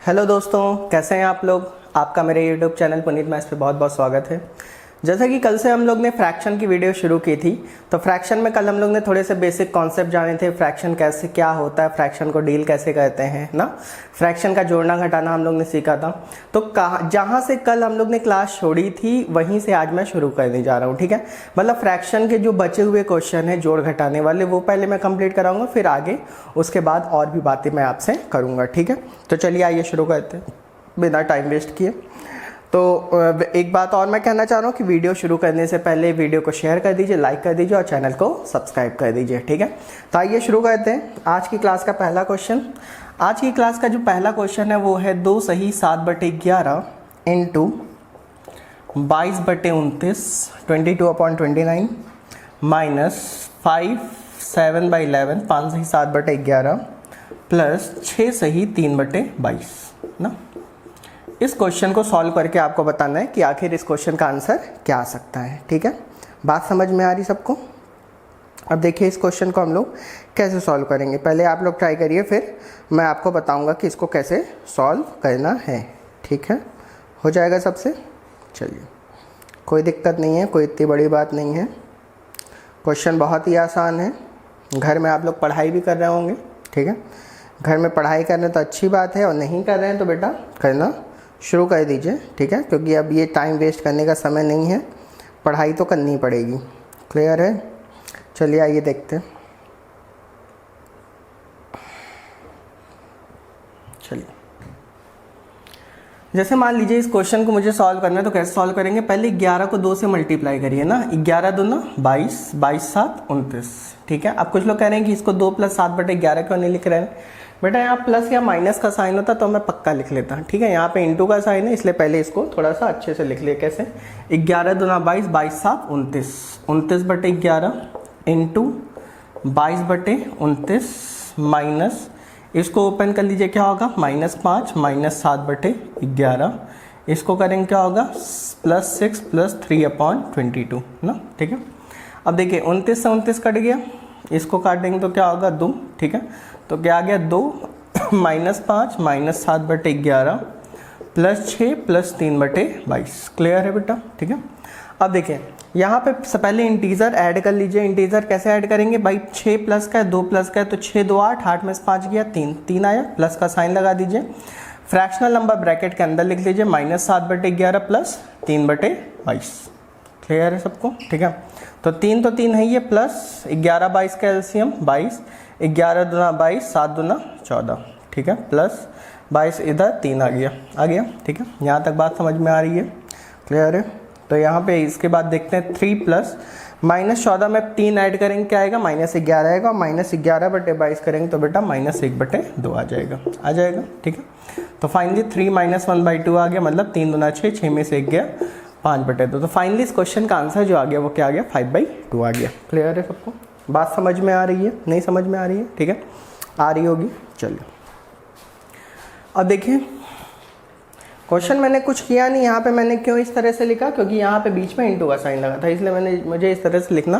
Hello दोस्तों, कैसे हैं आप लोग। आपका मेरे यूट्यूब चैनल पुनीत मैथ्स पे बहुत बहुत स्वागत है। जैसा कि कल से हम लोग ने फ्रैक्शन की वीडियो शुरू की थी, तो फ्रैक्शन में कल हम लोग ने थोड़े से बेसिक कॉन्सेप्ट जाने थे। फ्रैक्शन कैसे क्या होता है, फ्रैक्शन को डील कैसे करते हैं ना, फ्रैक्शन का जोड़ना घटाना हम लोग ने सीखा था। तो जहाँ से कल हम लोग ने क्लास छोड़ी थी वहीं से आज मैं शुरू करने जा रहा हूँ। ठीक है, मतलब फ्रैक्शन के जो बचे हुए क्वेश्चन है जोड़ घटाने वाले, वो पहले मैं कंप्लीट कराऊंगा, फिर आगे उसके बाद और भी बातें मैं आपसे करूँगा। ठीक है, तो चलिए आइए शुरू करते हैं बिना टाइम वेस्ट किए। तो एक बात और मैं कहना चाह रहा हूँ कि वीडियो शुरू करने से पहले वीडियो को शेयर कर दीजिए, लाइक कर दीजिए और चैनल को सब्सक्राइब कर दीजिए। ठीक है, तो आइए शुरू करते हैं आज की क्लास का पहला क्वेश्चन। आज की क्लास का जो पहला क्वेश्चन है वो है 2 सही 7/11 इंटू 22/29 22/29 माइनस 5 7/11 5 सही 7/11 प्लस 6 सही 3/22 ना। इस क्वेश्चन को सॉल्व करके आपको बताना है कि आखिर इस क्वेश्चन का आंसर क्या आ सकता है। ठीक है, बात समझ में आ रही सबको। अब देखिए इस क्वेश्चन को हम लोग कैसे सॉल्व करेंगे। पहले आप लोग ट्राई करिए, फिर मैं आपको बताऊंगा कि इसको कैसे सॉल्व करना है। ठीक है, हो जाएगा सबसे। चलिए, कोई दिक्कत नहीं है, कोई इतनी बड़ी बात नहीं है। क्वेश्चन बहुत ही आसान है। घर में आप लोग पढ़ाई भी कर रहे होंगे। ठीक है, घर में पढ़ाई कर रहे हैं तो अच्छी बात है, और नहीं कर रहे हैं तो बेटा करना शुरू कर दीजिए। ठीक है, क्योंकि अब ये टाइम वेस्ट करने का समय नहीं है, पढ़ाई तो करनी पड़ेगी। क्लियर है? चलिए आइए देखते हैं। चलिए, जैसे मान लीजिए इस क्वेश्चन को मुझे सॉल्व करना है, तो कैसे सॉल्व करेंगे। पहले 11 को 2 से मल्टीप्लाई करिए ना। 11 दूना 22, 22 7 29। ठीक है, अब कुछ लोग कह रहे हैं कि इसको 2 + 7/11 क्यों नहीं लिख रहे हैं। बेटा यहाँ प्लस या माइनस का साइन होता तो मैं पक्का लिख लेता। ठीक है, यहाँ पे इंटू का साइन है, इसलिए पहले इसको थोड़ा सा अच्छे से लिख लिया। कैसे? 11 दूना 22, 22 7 29, 29/11 इंटू 22/29 माइनस, इसको ओपन कर लीजिए, क्या होगा -5 माइनस 7/11। इसको करेंगे क्या होगा +6 + 3/22 ना। ठीक है, अब देखिए 29 से 29 कट गया, इसको काट देंगे तो क्या होगा 2। ठीक है, तो क्या आ गया 2 -5 माइनस 7/11 प्लस 6 प्लस 3/22। क्लियर है बेटा? ठीक है, अब देखिए यहाँ पे पहले इंटीजर ऐड कर लीजिए। इंटीजर कैसे ऐड करेंगे भाई, 6 प्लस का है 2 प्लस का है, तो 6 2 8, 8 में से 5 गया 3, 3 आया, प्लस का साइन लगा दीजिए। फ्रैक्शनल नंबर ब्रैकेट के अंदर लिख लीजिए -7/11 प्लस 3/22। क्लियर है सबको? ठीक है, तो 3 तो 3 है ये, प्लस 11 22 का एलसीएम 22, 11 दूना 22, 7 दूना 14। ठीक है, प्लस 22 इधर 3 आ गया। ठीक है, यहाँ तक बात समझ में आ रही है? क्लियर है? तो यहाँ पे इसके बाद देखते हैं 3 प्लस -14 में 3 ऐड करेंगे, क्या आएगा -11 आएगा, और -11/22 करेंगे तो बेटा -1/2 आ जाएगा। ठीक है, तो फाइनली 3 - 1/2 आ गया, मतलब 3 दूना 6, 6 में से 1 गया 5/2। तो फाइनली इस क्वेश्चन का आंसर जो आ गया वो क्या आ गया 5/2 आ गया। क्लियर है सबको? बात समझ में आ रही है? नहीं समझ में आ रही है? ठीक है, आ रही होगी। चलिए अब देखिए क्वेश्चन मैंने कुछ किया नहीं। यहाँ पे मैंने क्यों इस तरह से लिखा, क्योंकि यहाँ पे बीच में इंटू का साइन लगा था, इसलिए मुझे इस तरह से लिखना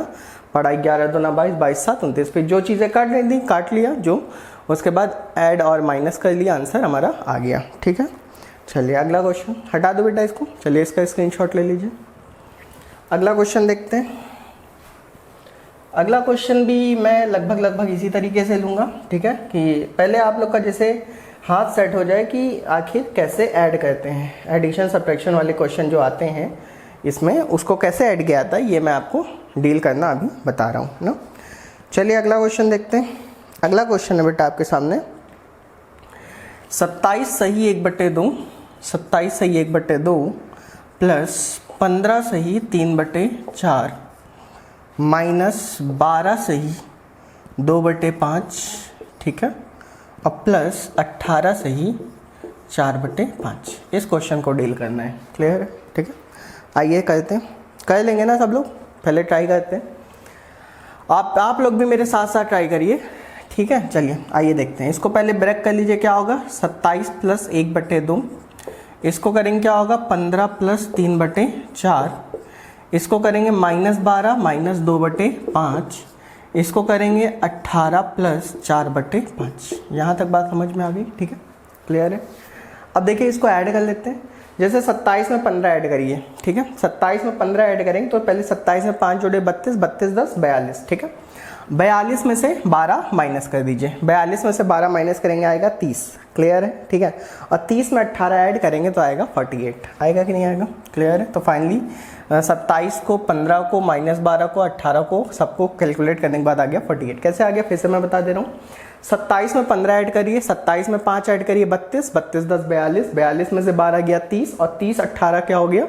पड़ा। 11 दूना 22, 22 7 29। फिर जो चीज़ें काट रही थी काट लिया, जो उसके बाद ऐड और माइनस कर लिया, आंसर हमारा आ गया। ठीक है, चलिए अगला क्वेश्चन हटा दो बेटा इसको। चलिए इसका स्क्रीनशॉट ले लीजिए। अगला क्वेश्चन देखते हैं। अगला क्वेश्चन भी मैं लगभग इसी तरीके से लूँगा। ठीक है, कि पहले आप लोग का जैसे हाथ सेट हो जाए कि आखिर कैसे ऐड करते हैं। एडिशन सब्ट्रैक्शन वाले क्वेश्चन जो आते हैं इसमें, उसको कैसे ऐड किया जाता है ये मैं आपको डील करना अभी बता रहा हूँ ना। चलिए अगला क्वेश्चन देखते हैं। अगला क्वेश्चन है बेटा आपके सामने 27 सही 1/2, 27 सही 1/2 प्लस 15 सही 3/4 माइनस 12 सही 2/5। ठीक है, और प्लस 18 सही 4/5। इस क्वेश्चन को डील करना है। क्लियर है? ठीक है, आइए करते हैं। कर लेंगे ना सब लोग? पहले ट्राई करते हैं। आप लोग भी मेरे साथ साथ ट्राई करिए। ठीक है, चलिए आइए देखते हैं। इसको पहले ब्रेक कर लीजिए, क्या होगा 27 प्लस 1/2, इसको करेंगे क्या होगा 15 प्लस 3/4, इसको करेंगे -12 माइनस 2/5, इसको करेंगे 18 प्लस 4/5। यहाँ तक बात समझ में आ गई? ठीक है, क्लियर है? अब देखिए इसको ऐड कर लेते हैं। जैसे 27 में 15 ऐड करिए, ठीक है, 27 में 15 ऐड करेंगे तो पहले 27 में 5 जोड़े 32, 32 10 42, ठीक है। 42 में से 12 माइनस कर दीजिए, 42 में से 12 माइनस करेंगे आएगा 30, क्लियर है, ठीक है। और 30 में 18 ऐड करेंगे तो आएगा 48, आएगा कि नहीं आएगा, क्लियर है। तो फाइनली 27 को, 15 को, -12 को, 18 को, सबको कैलकुलेट करने के बाद आ गया 48। कैसे आ गया फिर से मैं बता दे रहा हूँ। 27 में 15 ऐड करिए, 27 में 5 ऐड करिए 32, 32 10 42, 42 में से 12 गया 30 और 30 18 क्या हो गया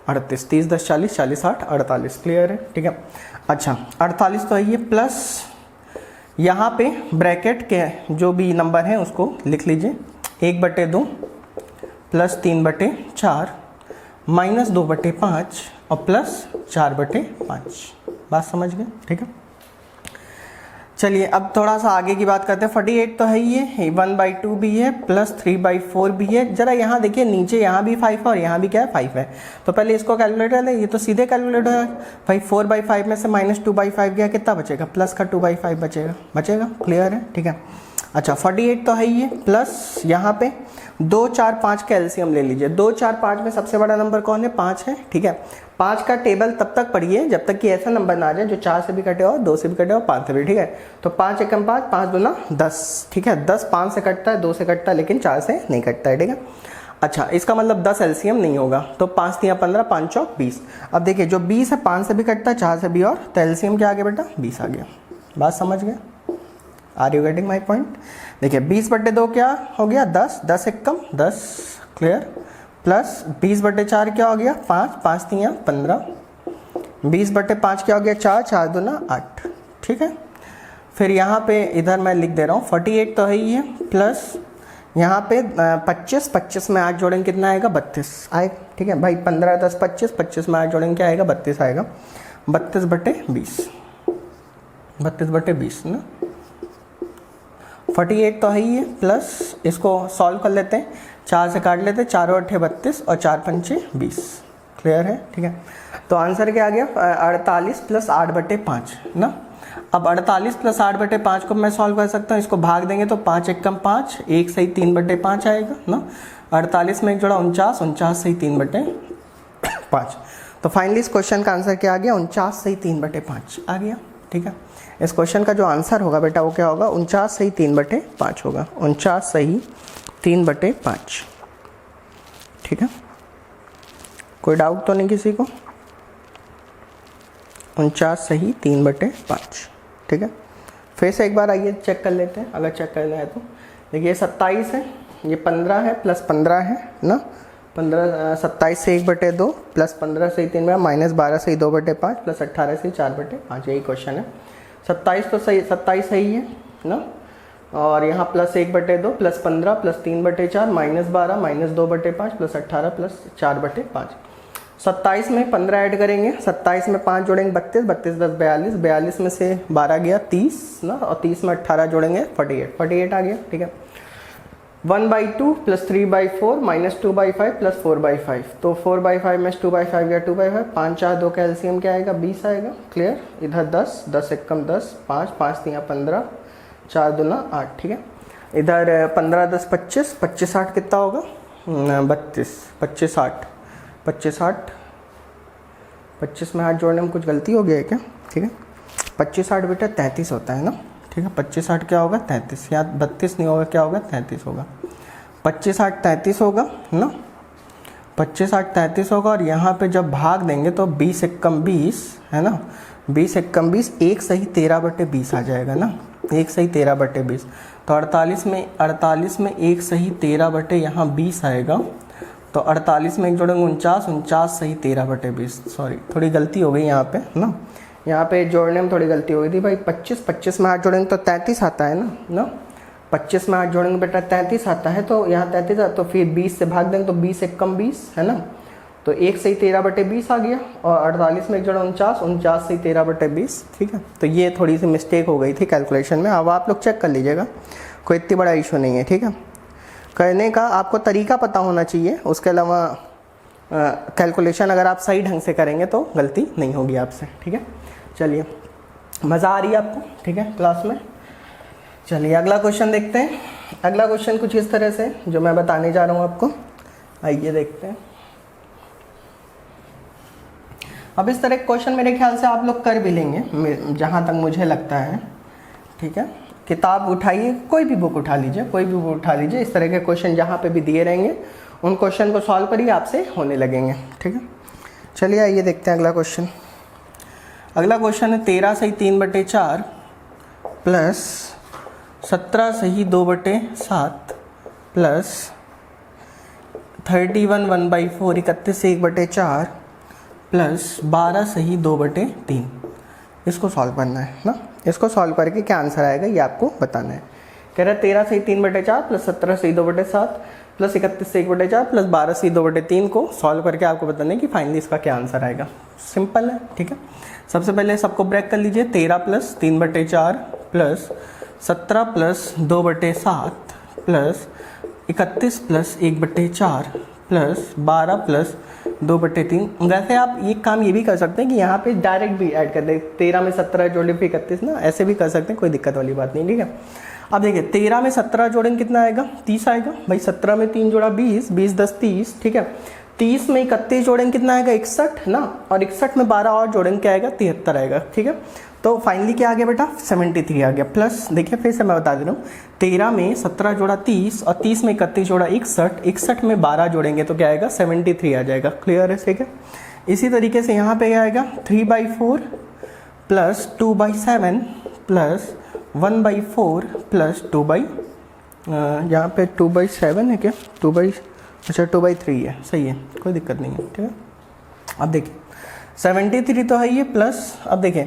38, 30 10 40, 40 60 48, क्लियर है, ठीक है। अच्छा 48 तो है ये, प्लस यहाँ पे ब्रैकेट के जो भी नंबर है उसको लिख लीजिए, 1/2 प्लस 3/4 माइनस 2/5 और प्लस 4/5, बात समझ गए, ठीक है। चलिए अब थोड़ा सा आगे की बात करते हैं। 48 तो है ये, 1/2 भी है, प्लस 3/4 भी है। जरा यहाँ देखिए नीचे, यहाँ भी 5 है और यहाँ भी क्या है 5 है। तो पहले इसको कैलकुलेट कर लें, ये तो सीधे कैलकुलेट है भाई। 4/5 में से -2/5 गया, कितना बचेगा, प्लस का 2/5 बचेगा, क्लियर है, ठीक है। अच्छा 48 तो है ये, प्लस यहाँ पे 2 4 5 का एलसीएम ले लीजिए। 2 4 5 में सबसे बड़ा नंबर कौन है, 5 है, ठीक है। 5 का टेबल तब तक पढ़िए जब तक कि ऐसा नंबर ना आ जाए जो 4 से भी कटे और 2 से भी कटे और 5 से भी, ठीक है। तो 5 एकम 5, 5 दूना 10, ठीक है। 10 5 से कटता है, 2 से कटता है, लेकिन 4 से नहीं कटता है, ठीक है। अच्छा इसका मतलब 10 एलसीएम नहीं होगा, तो 5 3 15, 5 चौक 20। अब देखिए जो 20 है 5 से भी कटता है, 4 से भी, और तो एलसीएम क्या आ गया बेटा 20 आ गया, बात समझ गए। Are you getting my point. देखिए 20/2 क्या हो गया 10, 10 एकम 10, क्लियर, प्लस 20/4 क्या हो गया 5, 5 3 15, 20/5 क्या हो गया 4, 4 दूना 8, ठीक है। फिर यहाँ पे इधर मैं लिख दे रहा हूँ 48 तो है ही है, प्लस यहाँ पे 25, 25 में 8 जोड़ेंगे कितना आएगा 32 आएगा, ठीक है भाई। 15 10 25, 25 में 8 जोड़ेंगे क्या आएगा 32 आएगा, 32/20, 32/20 ना। 48 तो है ही है, प्लस इसको सॉल्व कर लेते हैं, 4 से काट लेते हैं, 4 और 8 32 और 4 5 20, क्लियर है, ठीक है। तो आंसर क्या आ गया 48 प्लस 8/5 ना। अब 48 प्लस 8/5 को मैं सॉल्व कर सकता हूँ, इसको भाग देंगे तो 5 एकम 5, 1 सही 3/5 आएगा ना। 48 में एक जोड़ा 49, 49 सही 3/5। तो फाइनली इस क्वेश्चन का आंसर क्या आ गया 49 सही 3/5 आ गया, ठीक है। इस क्वेश्चन का जो आंसर होगा बेटा वो क्या होगा 49 सही 3/5 होगा, 49 सही 3/5, ठीक है। कोई डाउट तो नहीं किसी को, 49 सही 3/5, ठीक है। फिर से एक बार आइए चेक कर लेते हैं, अगर चेक करना है तो। देखिए 27 है, ये 15 है, प्लस 15 है ना, 15 27 से 1/2 प्लस 15 से 3 माइनस 12 से 2/5 प्लस 18 से 4/5, यही क्वेश्चन है। 27 तो सही, 27 सही है ना, और यहाँ plus 1/2 plus 15 plus 3/4 minus 12 minus 2/5 plus 18 plus 4/5। 27 में 15 ऐड करेंगे, 27 में 5 जोड़ेंगे 32, 32 10 42, 42 में से 12 गया 30 ना, और 30 में 18 जोड़ेंगे 48, 48 आ गया, ठीक है। 1/2 प्लस 3/4 माइनस 2/5 प्लस 4/5, तो 4/5 में 2/5 गया 2/5, 5 4 2 का एलसीएम क्या आएगा 20 आएगा, क्लियर। इधर 10, 10 एकम 10, 5 5 3 15, 4 दूना 8, ठीक है। इधर 15 10 25, 25 8 कितना होगा 32, 25 8, 25 8, 25 में 8 जोड़ने में कुछ गलती हो गई है क्या, ठीक है। 25 8 बेटा 33 होता है ना, ठीक है। 25 8 क्या होगा 33, या 32 नहीं होगा, क्या होगा 33 होगा, 25 8 33 होगा ना, 25 8 33 होगा। और यहाँ पे जब भाग देंगे तो 20 एकम 20 है ना, 20 एकम 20, 1 सही 13/20 आ जाएगा ना, 1 सही 13/20। तो 48 में 1 सही 13 यहाँ 20 आएगा, तो 48 में एक जोड़ेंगे 49, 49 सही 13/20, सॉरी थोड़ी गलती हो गई यहाँ पे ना, यहाँ पे जोड़ने में थोड़ी गलती हो गई थी भाई। 25 में 8 जोड़ेंगे तो 33 आता है ना, 25 में 8 जोड़ेंगे बेटा 33 आता है, तो यहाँ 33 आता, तो फिर 20 से भाग देंगे तो 20 एकम 20 है ना, तो 1 सही 13/20 आ गया। और 48 में एक जोड़ा 49, 49 सही 13/20, ठीक है। तो ये थोड़ी सी मिस्टेक हो गई थी कैलकुलेशन में, अब आप लोग चेक कर लीजिएगा, कोई इतनी बड़ा इशू नहीं है, ठीक है। करने का आपको तरीका पता होना चाहिए, उसके अलावा कैलकुलेशन अगर आप सही ढंग से करेंगे तो गलती नहीं होगी आपसे, ठीक है। चलिए मज़ा आ रही है आपको, ठीक है क्लास में। चलिए अगला क्वेश्चन देखते हैं। अगला क्वेश्चन कुछ इस तरह से जो मैं बताने जा रहा हूँ आपको, आइए देखते हैं। अब इस तरह के क्वेश्चन मेरे ख्याल से आप लोग कर भी लेंगे जहाँ तक मुझे लगता है, ठीक है। किताब उठाइए, कोई भी बुक उठा लीजिए, कोई भी बुक उठा लीजिए, इस तरह के क्वेश्चन जहाँ पे भी दिए रहेंगे उन क्वेश्चन को सॉल्व करिए, आपसे होने लगेंगे, ठीक है। चलिए आइए देखते हैं अगला क्वेश्चन। अगला क्वेश्चन है 13 सही 3/4 प्लस 17 सही 2/7 प्लस 31 1/4 31 से 1/4 प्लस 12 सही 2/3। इसको सॉल्व करना है ना। इसको सॉल्व करके क्या आंसर आएगा ये आपको बताना है। कह रहा है 13 सही 3/4 प्लस 17 सही 2/7 प्लस 31 से 1/4 प्लस 12 सही 2/3 को सॉल्व करके आपको बताना है कि फाइनली इसका क्या आंसर आएगा। सिंपल है, ठीक है। सबसे पहले सबको ब्रेक कर लीजिए। 13 plus 3/4 plus 17 plus 2/7 plus 31 plus 1/4 plus 12 plus 2/3। वैसे आप ये काम ये भी कर सकते हैं कि यहाँ पे डायरेक्ट भी ऐड कर दें, 13 में 17 जोड़े फिर 31 ना, ऐसे भी कर सकते हैं, कोई दिक्कत वाली बात नहीं, ठीक है। अब देखिए 13 में 17 जोड़ेंगे कितना आएगा, 30 आएगा भाई। 17 में 3 जोड़ा 20, 20 10 30, ठीक है। 30 में 31 जोड़ेंगे कितना आएगा, 61 ना, और 61 में 12 और जोड़ेंगे क्या आएगा, 73 आएगा, ठीक है। तो फाइनली क्या आ गया बेटा, 73 आ गया। प्लस देखिए फिर से मैं बता दे रहा हूँ, 13 में 17 जोड़ा 30 और 30 में 31 जोड़ा 61, 61 में 12 जोड़ेंगे तो क्या आएगा, 73 आ जाएगा। क्लियर है, ठीक है। इसी तरीके से यहाँ पे क्या आएगा, 3/4 प्लस 2/7 प्लस 1/4 प्लस 2/, यहाँ पे 2/7 है क्या, 2/3 है, सही है, कोई दिक्कत नहीं है, ठीक है। अब देखिए 73 तो है ये, प्लस अब देखें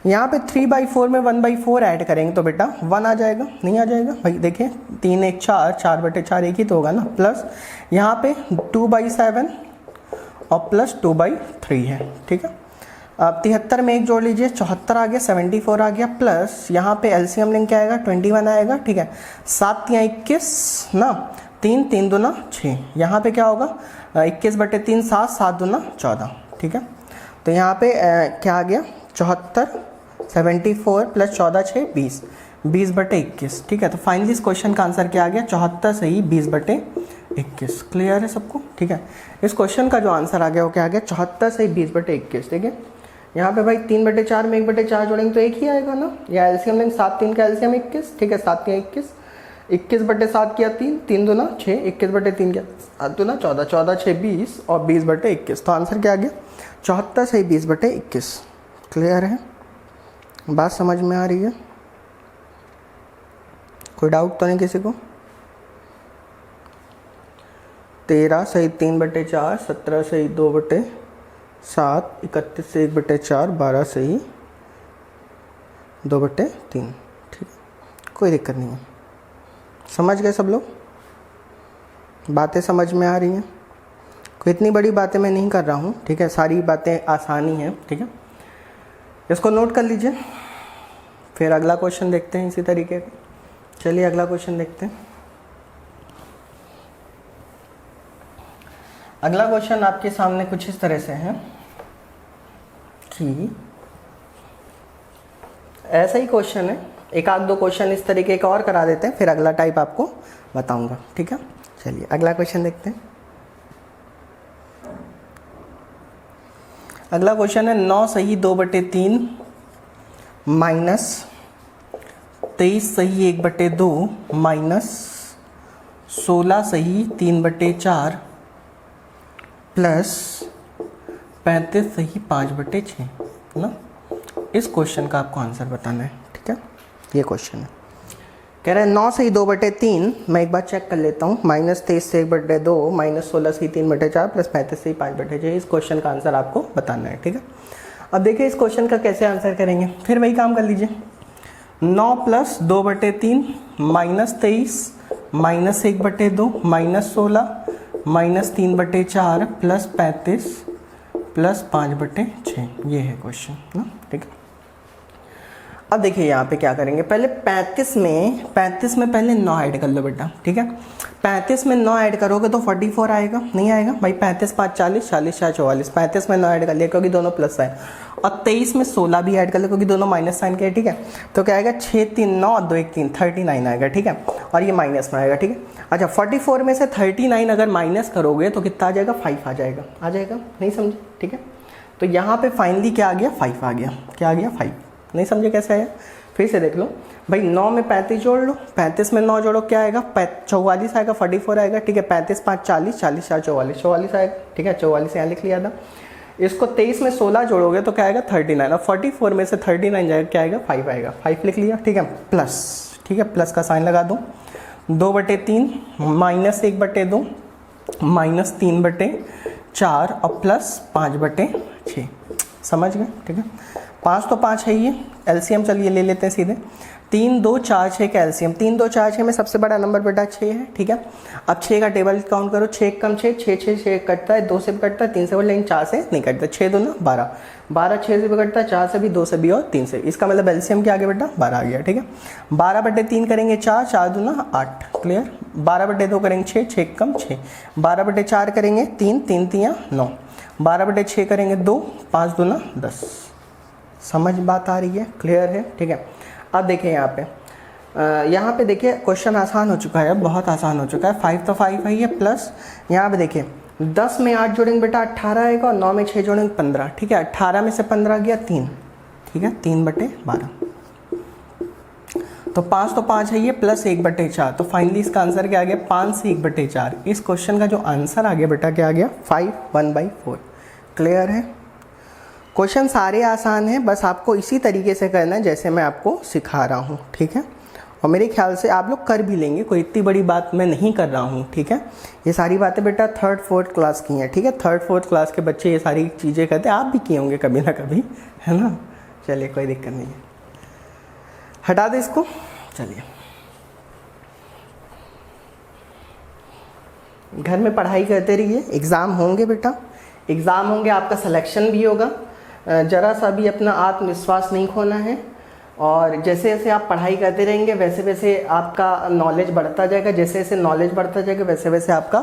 यहाँ पे 3/4 में 1/4 ऐड करेंगे तो बेटा 1 आ जाएगा, नहीं आ जाएगा भाई। देखिए 3 1 4, 4/4 एक ही तो होगा ना, प्लस यहाँ पे 2/7 और प्लस 2/3 है, ठीक है। अब 73 में 1 जोड़ लीजिए, 74 आ गया, 74 आ गया, प्लस यहाँ पे एलसीएम लेंगे क्या आएगा, 21 आएगा, ठीक है। 7 या 21 ना, 3 3 दूना 6, यहाँ पे क्या होगा 21/3 7, 7 दूना 14, ठीक है। तो यहाँ पे क्या आ गया 74, 74 प्लस 14 6 20, 20/21, ठीक है। तो फाइनली इस क्वेश्चन का आंसर क्या आ गया, 74 सही 20/21। क्लियर है सबको, ठीक है। इस क्वेश्चन का जो आंसर आ गया वो क्या आ गया, 74 सही 20/21, ठीक है। यहाँ पे भाई 3/4 में 1/4 जोड़ेंगे तो एक ही आएगा ना, या एलसीएम लेंगे 7 3 का एलसीएम 21, ठीक है। 7 3 21, 21/7 किया 3, 3 दूना 6, 21/3 किया 7 दूना 14, 14 6 20 और 20/21। तो आंसर क्या आ गया, 74 सही 20/21। क्लियर है, बात समझ में आ रही है, कोई डाउट तो नहीं किसी को। 13 सही 3/4, 17 सही 2/7, 31 से 1/4, 12 सही 2/3, ठीक है, कोई दिक्कत नहीं है। समझ गए सब लोग, बातें समझ में आ रही हैं, कोई इतनी बड़ी बातें मैं नहीं कर रहा हूँ, ठीक है। सारी बातें आसानी हैं, ठीक है। इसको नोट कर लीजिए, फिर अगला क्वेश्चन देखते हैं इसी तरीके का। चलिए अगला क्वेश्चन देखते हैं। अगला क्वेश्चन आपके सामने कुछ इस तरह से है कि ऐसा ही क्वेश्चन है, एक आध दो क्वेश्चन इस तरीके का और करा देते हैं, फिर अगला टाइप आपको बताऊंगा, ठीक है। चलिए अगला क्वेश्चन देखते हैं। अगला क्वेश्चन है 9 सही 2/3 माइनस 23 सही 1/2 माइनस 16 सही 3/4 प्लस 35 सही 5/6 ना। इस क्वेश्चन का आपको आंसर बताना है, ठीक है। ये क्वेश्चन है, कह रहे हैं 9 सही 2/3, मैं एक बार चेक कर लेता हूँ, माइनस 23 से 1/2 माइनस 16 सही 3/4 प्लस 35 सही 5/6। इस क्वेश्चन का आंसर आपको बताना है, ठीक है। अब देखिए इस क्वेश्चन का कैसे आंसर करेंगे, फिर वही काम कर लीजिए। 9 plus 2/3 minus 23 minus 1/2 minus 16 minus 3/4 plus 35 plus 5/6, ये है क्वेश्चन ना, ठीक है। अब देखिए यहाँ पे क्या करेंगे, पहले 35 में पहले 9 ऐड कर लो बेटा, ठीक है। 35 में 9 ऐड करोगे तो 44 आएगा, नहीं आएगा भाई। 35 5 40, 40 4 44, 35 में 9 ऐड कर लिया क्योंकि दोनों प्लस है। और 23 में 16 भी ऐड कर लो क्योंकि दोनों माइनस साइन के है, ठीक है। तो क्या आएगा 6 3 9 और 2 1 3, 39 आएगा, ठीक है। और ये माइनस में आएगा, ठीक है। अच्छा 44 में से 39 अगर माइनस करोगे तो कितना आ जाएगा, 5 आ जाएगा, नहीं समझे, ठीक है। तो यहाँ पे फाइनली क्या आ गया, 5 आ गया, क्या आ गया 5, नहीं समझे कैसे आया। फिर से देख लो भाई, 9 में 35 जोड़ लो, 35 में 9 जोड़ो क्या आएगा, 44 आएगा, 44 आएगा, ठीक है। 35 5 40, 40 4 44, 44 आएगा, ठीक है। 44 यहाँ लिख लिया था। इसको 23 में 16 जोड़ोगे तो क्या आएगा 39, और 44 में से 39 जाएगा, क्या आएगा 5 आएगा, 5 लिख लिया, ठीक है। प्लस, ठीक है, प्लस का साइन लगा दो। 2/3 माइनस 1/2 माइनस 3/4 और प्लस 5/6, समझ गए, ठीक है। 5 तो 5 है, ये एलसीएम चलिए ले लेते हैं सीधे। 3 2 4 6 का एलसीएम, 3 2 4 6 में सबसे बड़ा नंबर बेटा 6 है, ठीक है। अब 6 का टेबल काउंट करो, 6 कम 6, 6 6 6 कटता है, 2 से भी कटता है, 3 से भी, लेकिन 4 से नहीं कटता। 6 2 12, 12 6 से भी कटता है, 4 से भी, 2 से भी और 3 से। इसका मतलब एलसीएम क्या आ गया बेटा, 12 आ गया, ठीक है। 12/3 करेंगे 4, 4 2 8, क्लियर। 12/2 करेंगे 6, 6 कम 6, 12/4 करेंगे 3, 3 3 9, 12/6 करेंगे 2, 5 2 10। समझ बात आ रही है, क्लियर है, ठीक है। अब देखिए यहाँ पे देखिए क्वेश्चन आसान हो चुका है, बहुत आसान हो चुका है। 5 तो 5 है ये, प्लस यहाँ पे देखिए 10 में 8 जोड़ेंगे बेटा 18 आएगा, और 9 में 6 जोड़ेंगे 15, ठीक है। 18 में से 15 गया 3, ठीक है, 3/12। तो 5 तो 5 है ये, प्लस 1/4। तो फाइनली इसका आंसर क्या आ गया, 5 से 1/4। इस क्वेश्चन का जो आंसर आ गया बेटा क्या आ गया, 5 1/4। क्लियर है। क्वेश्चन सारे आसान हैं, बस आपको इसी तरीके से करना है जैसे मैं आपको सिखा रहा हूँ, ठीक है। और मेरे ख्याल से आप लोग कर भी लेंगे, कोई इतनी बड़ी बात मैं नहीं कर रहा हूँ, ठीक है। ये सारी बातें बेटा 3rd 4th क्लास की हैं, ठीक है। 3rd 4th क्लास के बच्चे ये सारी चीज़ें करते हैं, आप भी किए होंगे कभी ना कभी, है ना। चलिए कोई दिक्कत नहीं है, हटा दे इसको। चलिए घर में पढ़ाई करते रहिए, एग्ज़ाम होंगे बेटा, एग्ज़ाम होंगे, आपका सिलेक्शन भी होगा। ज़रा सा भी अपना आत्मविश्वास नहीं खोना है, और जैसे जैसे आप पढ़ाई करते रहेंगे वैसे वैसे आपका नॉलेज बढ़ता जाएगा, जैसे जैसे नॉलेज बढ़ता जाएगा वैसे वैसे आपका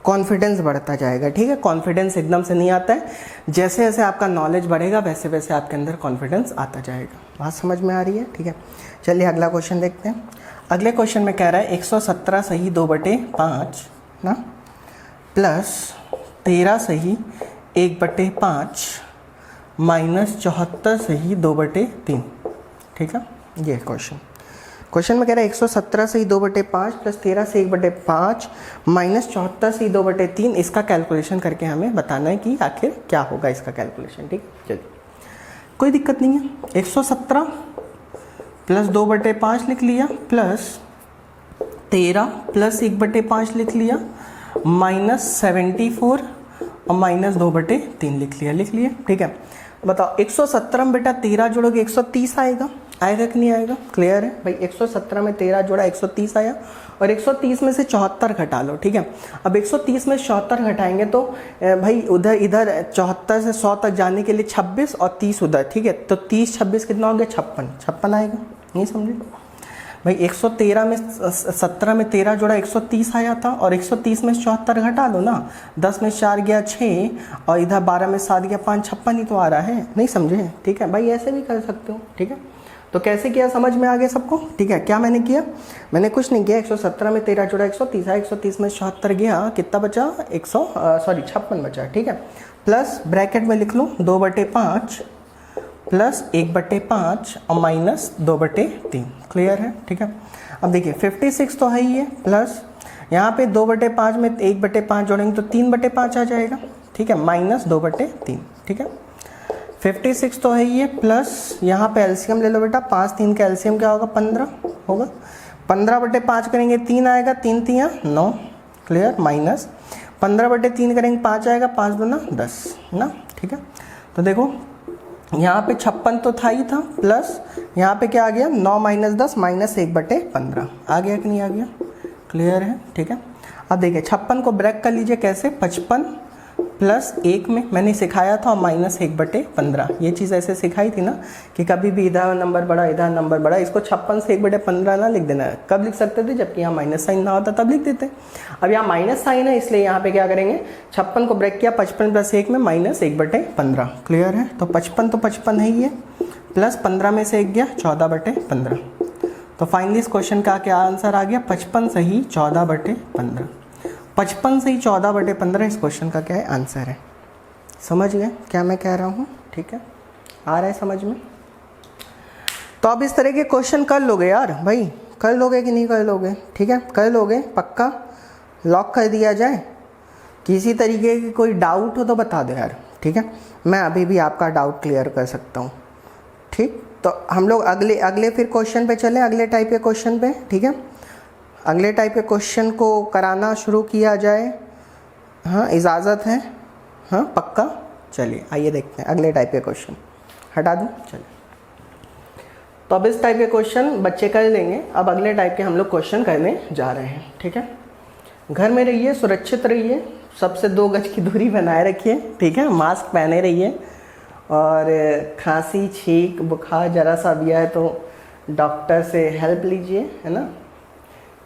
कॉन्फिडेंस बढ़ता जाएगा, ठीक है। कॉन्फिडेंस एकदम से नहीं आता है, जैसे जैसे आपका नॉलेज बढ़ेगा वैसे वैसे आपके अंदर कॉन्फिडेंस आता जाएगा। बात समझ में आ रही है, ठीक है। चलिए अगला क्वेश्चन देखते हैं। अगले क्वेश्चन में कह रहा है 117 सही 2/5 ना, प्लस 13 सही 1/5 माइनस 74 सही 2/3, ठीक है। ये क्वेश्चन में कह रहा है 117 सही 2/5 प्लस 13 से 1/5 माइनस 74 सही 2/3। इसका कैलकुलेशन करके हमें बताना है कि आखिर क्या होगा इसका कैलकुलेशन, ठीक है। चलिए कोई दिक्कत नहीं है। 117 प्लस 2/5 लिख लिया, प्लस 13 प्लस 1/5 लिख लिया, माइनस 74 और माइनस 2/3 लिख लिया, ठीक है। बताओ 117 में बेटा 13 जोड़ोगे 130 आएगा कि नहीं आएगा, क्लियर है भाई। 117 में 13 जोड़ा 130 आया, और 130 में से 74 घटा लो, ठीक है। अब 130 में 74 घटाएंगे तो भाई इधर 74 से 100 तक जाने के लिए 26 और 30 उधर, ठीक है। तो 30 26 कितना हो गया, 56 आएगा, नहीं समझे भाई। 113 में 17 में 13 जोड़ा 130 आया था, और 130 में 74 घटा लो ना, 10 में 4 गया 6, और इधर 12 में 7 गया 5, 56 ही तो आ रहा है, नहीं समझे, ठीक है भाई। ऐसे भी कर सकते हो, ठीक है। तो कैसे किया समझ में आ गया सबको, ठीक है। क्या मैंने किया, मैंने कुछ नहीं किया। 117 में 13 जोड़ा 130 आया, 130 में 74 गया, कितना बचा 56 बचा, ठीक है। प्लस ब्रैकेट में लिख लो 2/5 प्लस 1/5 और माइनस 2/3, क्लियर है, ठीक है। अब देखिए 56 तो है ही है, प्लस यहाँ पे 2/5 में 1/5 जोड़ेंगे तो 3/5 आ जाएगा, ठीक है, माइनस 2/3, ठीक है। 56 तो है ही है, प्लस यहाँ पे एलसीएम ले लो बेटा, 5 3 का एलसीएम क्या होगा, 15 होगा। 15/5 करेंगे 3 आएगा, 3 3 9, क्लियर, माइनस 15/3 करेंगे 5 आएगा, 5 2 10 ना, ठीक है। तो देखो यहाँ पे 56 तो था ही था, प्लस यहाँ पे क्या आ गया 9 माइनस 10 माइनस 1/15 आ गया कि नहीं आ गया, क्लियर है, ठीक है। अब देखिए 56 को ब्रेक कर लीजिए, कैसे 55 प्लस 1 में मैंने सिखाया था -1/15, ये चीज़ ऐसे सिखाई थी ना कि कभी भी इधर नंबर बढ़ा इधर नंबर बढ़ा, इसको 56 से 1/15 ना लिख देना। कब लिख सकते थे? जबकि यहाँ माइनस साइन ना होता तब लिख देते। अब यहाँ माइनस साइन है इसलिए यहाँ पे क्या करेंगे, 56 को ब्रेक किया, 55 + 1 में -1/15। क्लियर है? तो 55 तो 55 है ही है, प्लस 15 में से 1 गया 14/15। तो फाइनली इस क्वेश्चन का क्या आंसर आ गया? 55 सही 14/15। 55 से ही 14/15 इस क्वेश्चन का क्या है? आंसर है। समझ गए क्या मैं कह रहा हूँ? ठीक है, आ रहा है समझ में? तो अब इस तरह के क्वेश्चन कर लोगे यार भाई, कर लोगे कि नहीं कर लोगे? ठीक है, कर लोगे पक्का? लॉक कर दिया जाए? किसी तरीके की कोई डाउट हो तो बता दो यार। ठीक है, मैं अभी भी आपका डाउट क्लियर कर सकता हूँ। ठीक, तो हम लोग अगले फिर क्वेश्चन पे चलें, अगले टाइप के क्वेश्चन पे। ठीक है, अगले टाइप के क्वेश्चन को कराना शुरू किया जाए। हाँ, इजाज़त है? हाँ पक्का? चलिए आइए देखते हैं अगले टाइप के क्वेश्चन। हटा दूँ? चलिए, तो अब इस टाइप के क्वेश्चन बच्चे कर लेंगे। अब अगले टाइप के हम लोग क्वेश्चन करने जा रहे हैं। ठीक है, घर में रहिए, सुरक्षित रहिए, सबसे 2 गज की दूरी बनाए रखिए। ठीक है, मास्क पहने रहिए, और खांसी छींक बुखार ज़रा सा भी आए तो डॉक्टर से हेल्प लीजिए, है ना,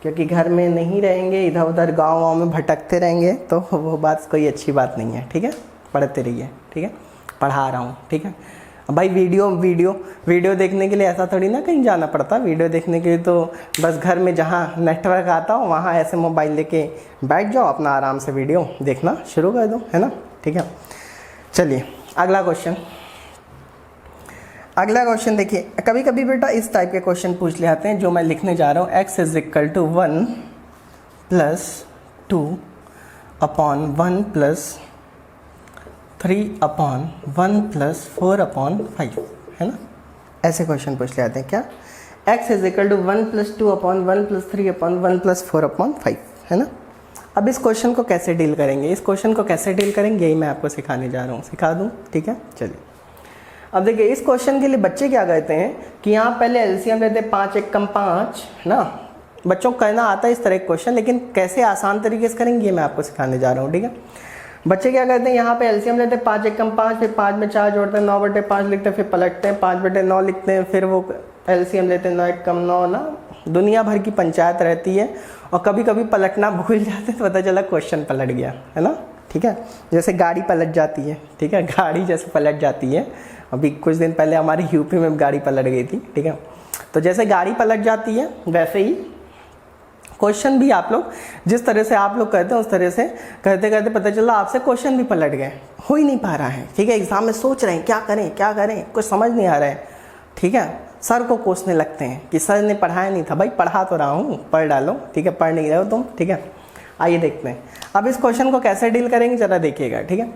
क्योंकि घर में नहीं रहेंगे, इधर उधर गाँव में भटकते रहेंगे तो वो बात कोई अच्छी बात नहीं है। ठीक है, पढ़ते रहिए। ठीक है, पढ़ा रहा हूँ। ठीक है भाई, वीडियो देखने के लिए ऐसा थोड़ी ना कहीं जाना पड़ता। वीडियो देखने के लिए तो बस घर में जहाँ नेटवर्क आता हो वहाँ ऐसे मोबाइल लेके बैठ जाओ, अपना आराम से वीडियो देखना शुरू कर दो, है ना। ठीक है, चलिए अगला क्वेश्चन देखिए। कभी कभी बेटा इस टाइप के क्वेश्चन पूछ ले आते हैं जो मैं लिखने जा रहा हूँ। x = 1 + 2 / 1 + 3/1 + 4/5, है ना। ऐसे क्वेश्चन पूछ ले आते हैं क्या? x = 1 + 2 / 1 + 3/1 + 4/5, है ना। अब इस क्वेश्चन को कैसे डील करेंगे, यही मैं आपको सिखाने जा रहा हूँ। सिखा दूँ? ठीक है, चलिए। अब देखिए इस क्वेश्चन के लिए बच्चे क्या कहते हैं कि यहाँ पहले एलसीएम लेते हैं 5 × 1 = 5, ना। बच्चों को कहना आता है इस तरह के क्वेश्चन, लेकिन कैसे आसान तरीके से करेंगे ये मैं आपको सिखाने जा रहा हूँ। ठीक है, बच्चे क्या कहते हैं, यहाँ पे एलसीएम लेते हैं 5 × 1 = 5, फिर 5 में 4 जोड़ते हैं 9/5 लिखते हैं, फिर पलटते हैं 5/9 लिखते हैं, फिर वो एलसीएम लेते हैं 9 × 1 = 9 ना। दुनिया भर की पंचायत रहती है, और कभी कभी पलटना भूल जाते तो पता चला क्वेश्चन पलट गया, है ना। ठीक है, जैसे गाड़ी पलट जाती है। ठीक है, गाड़ी जैसे पलट जाती है, अभी कुछ दिन पहले हमारी यूपी में गाड़ी पलट गई थी। ठीक है, तो जैसे गाड़ी पलट जाती है वैसे ही क्वेश्चन भी आप लोग जिस तरह से आप लोग कहते हैं उस तरह से कहते कहते पता चला आपसे क्वेश्चन भी पलट गए, हो ही नहीं पा रहा है। ठीक है, एग्जाम में सोच रहे हैं क्या करें, कुछ समझ नहीं आ रहा है। ठीक है, सर को कोसने लगते हैं कि सर ने पढ़ाया नहीं था। भाई पढ़ा तो रहा हूँ, पढ़ डालो। ठीक है, पढ़ नहीं रहे हो तुम। ठीक है, आइए देखते हैं अब इस क्वेश्चन को कैसे डील करेंगे, जरा देखिएगा। ठीक है,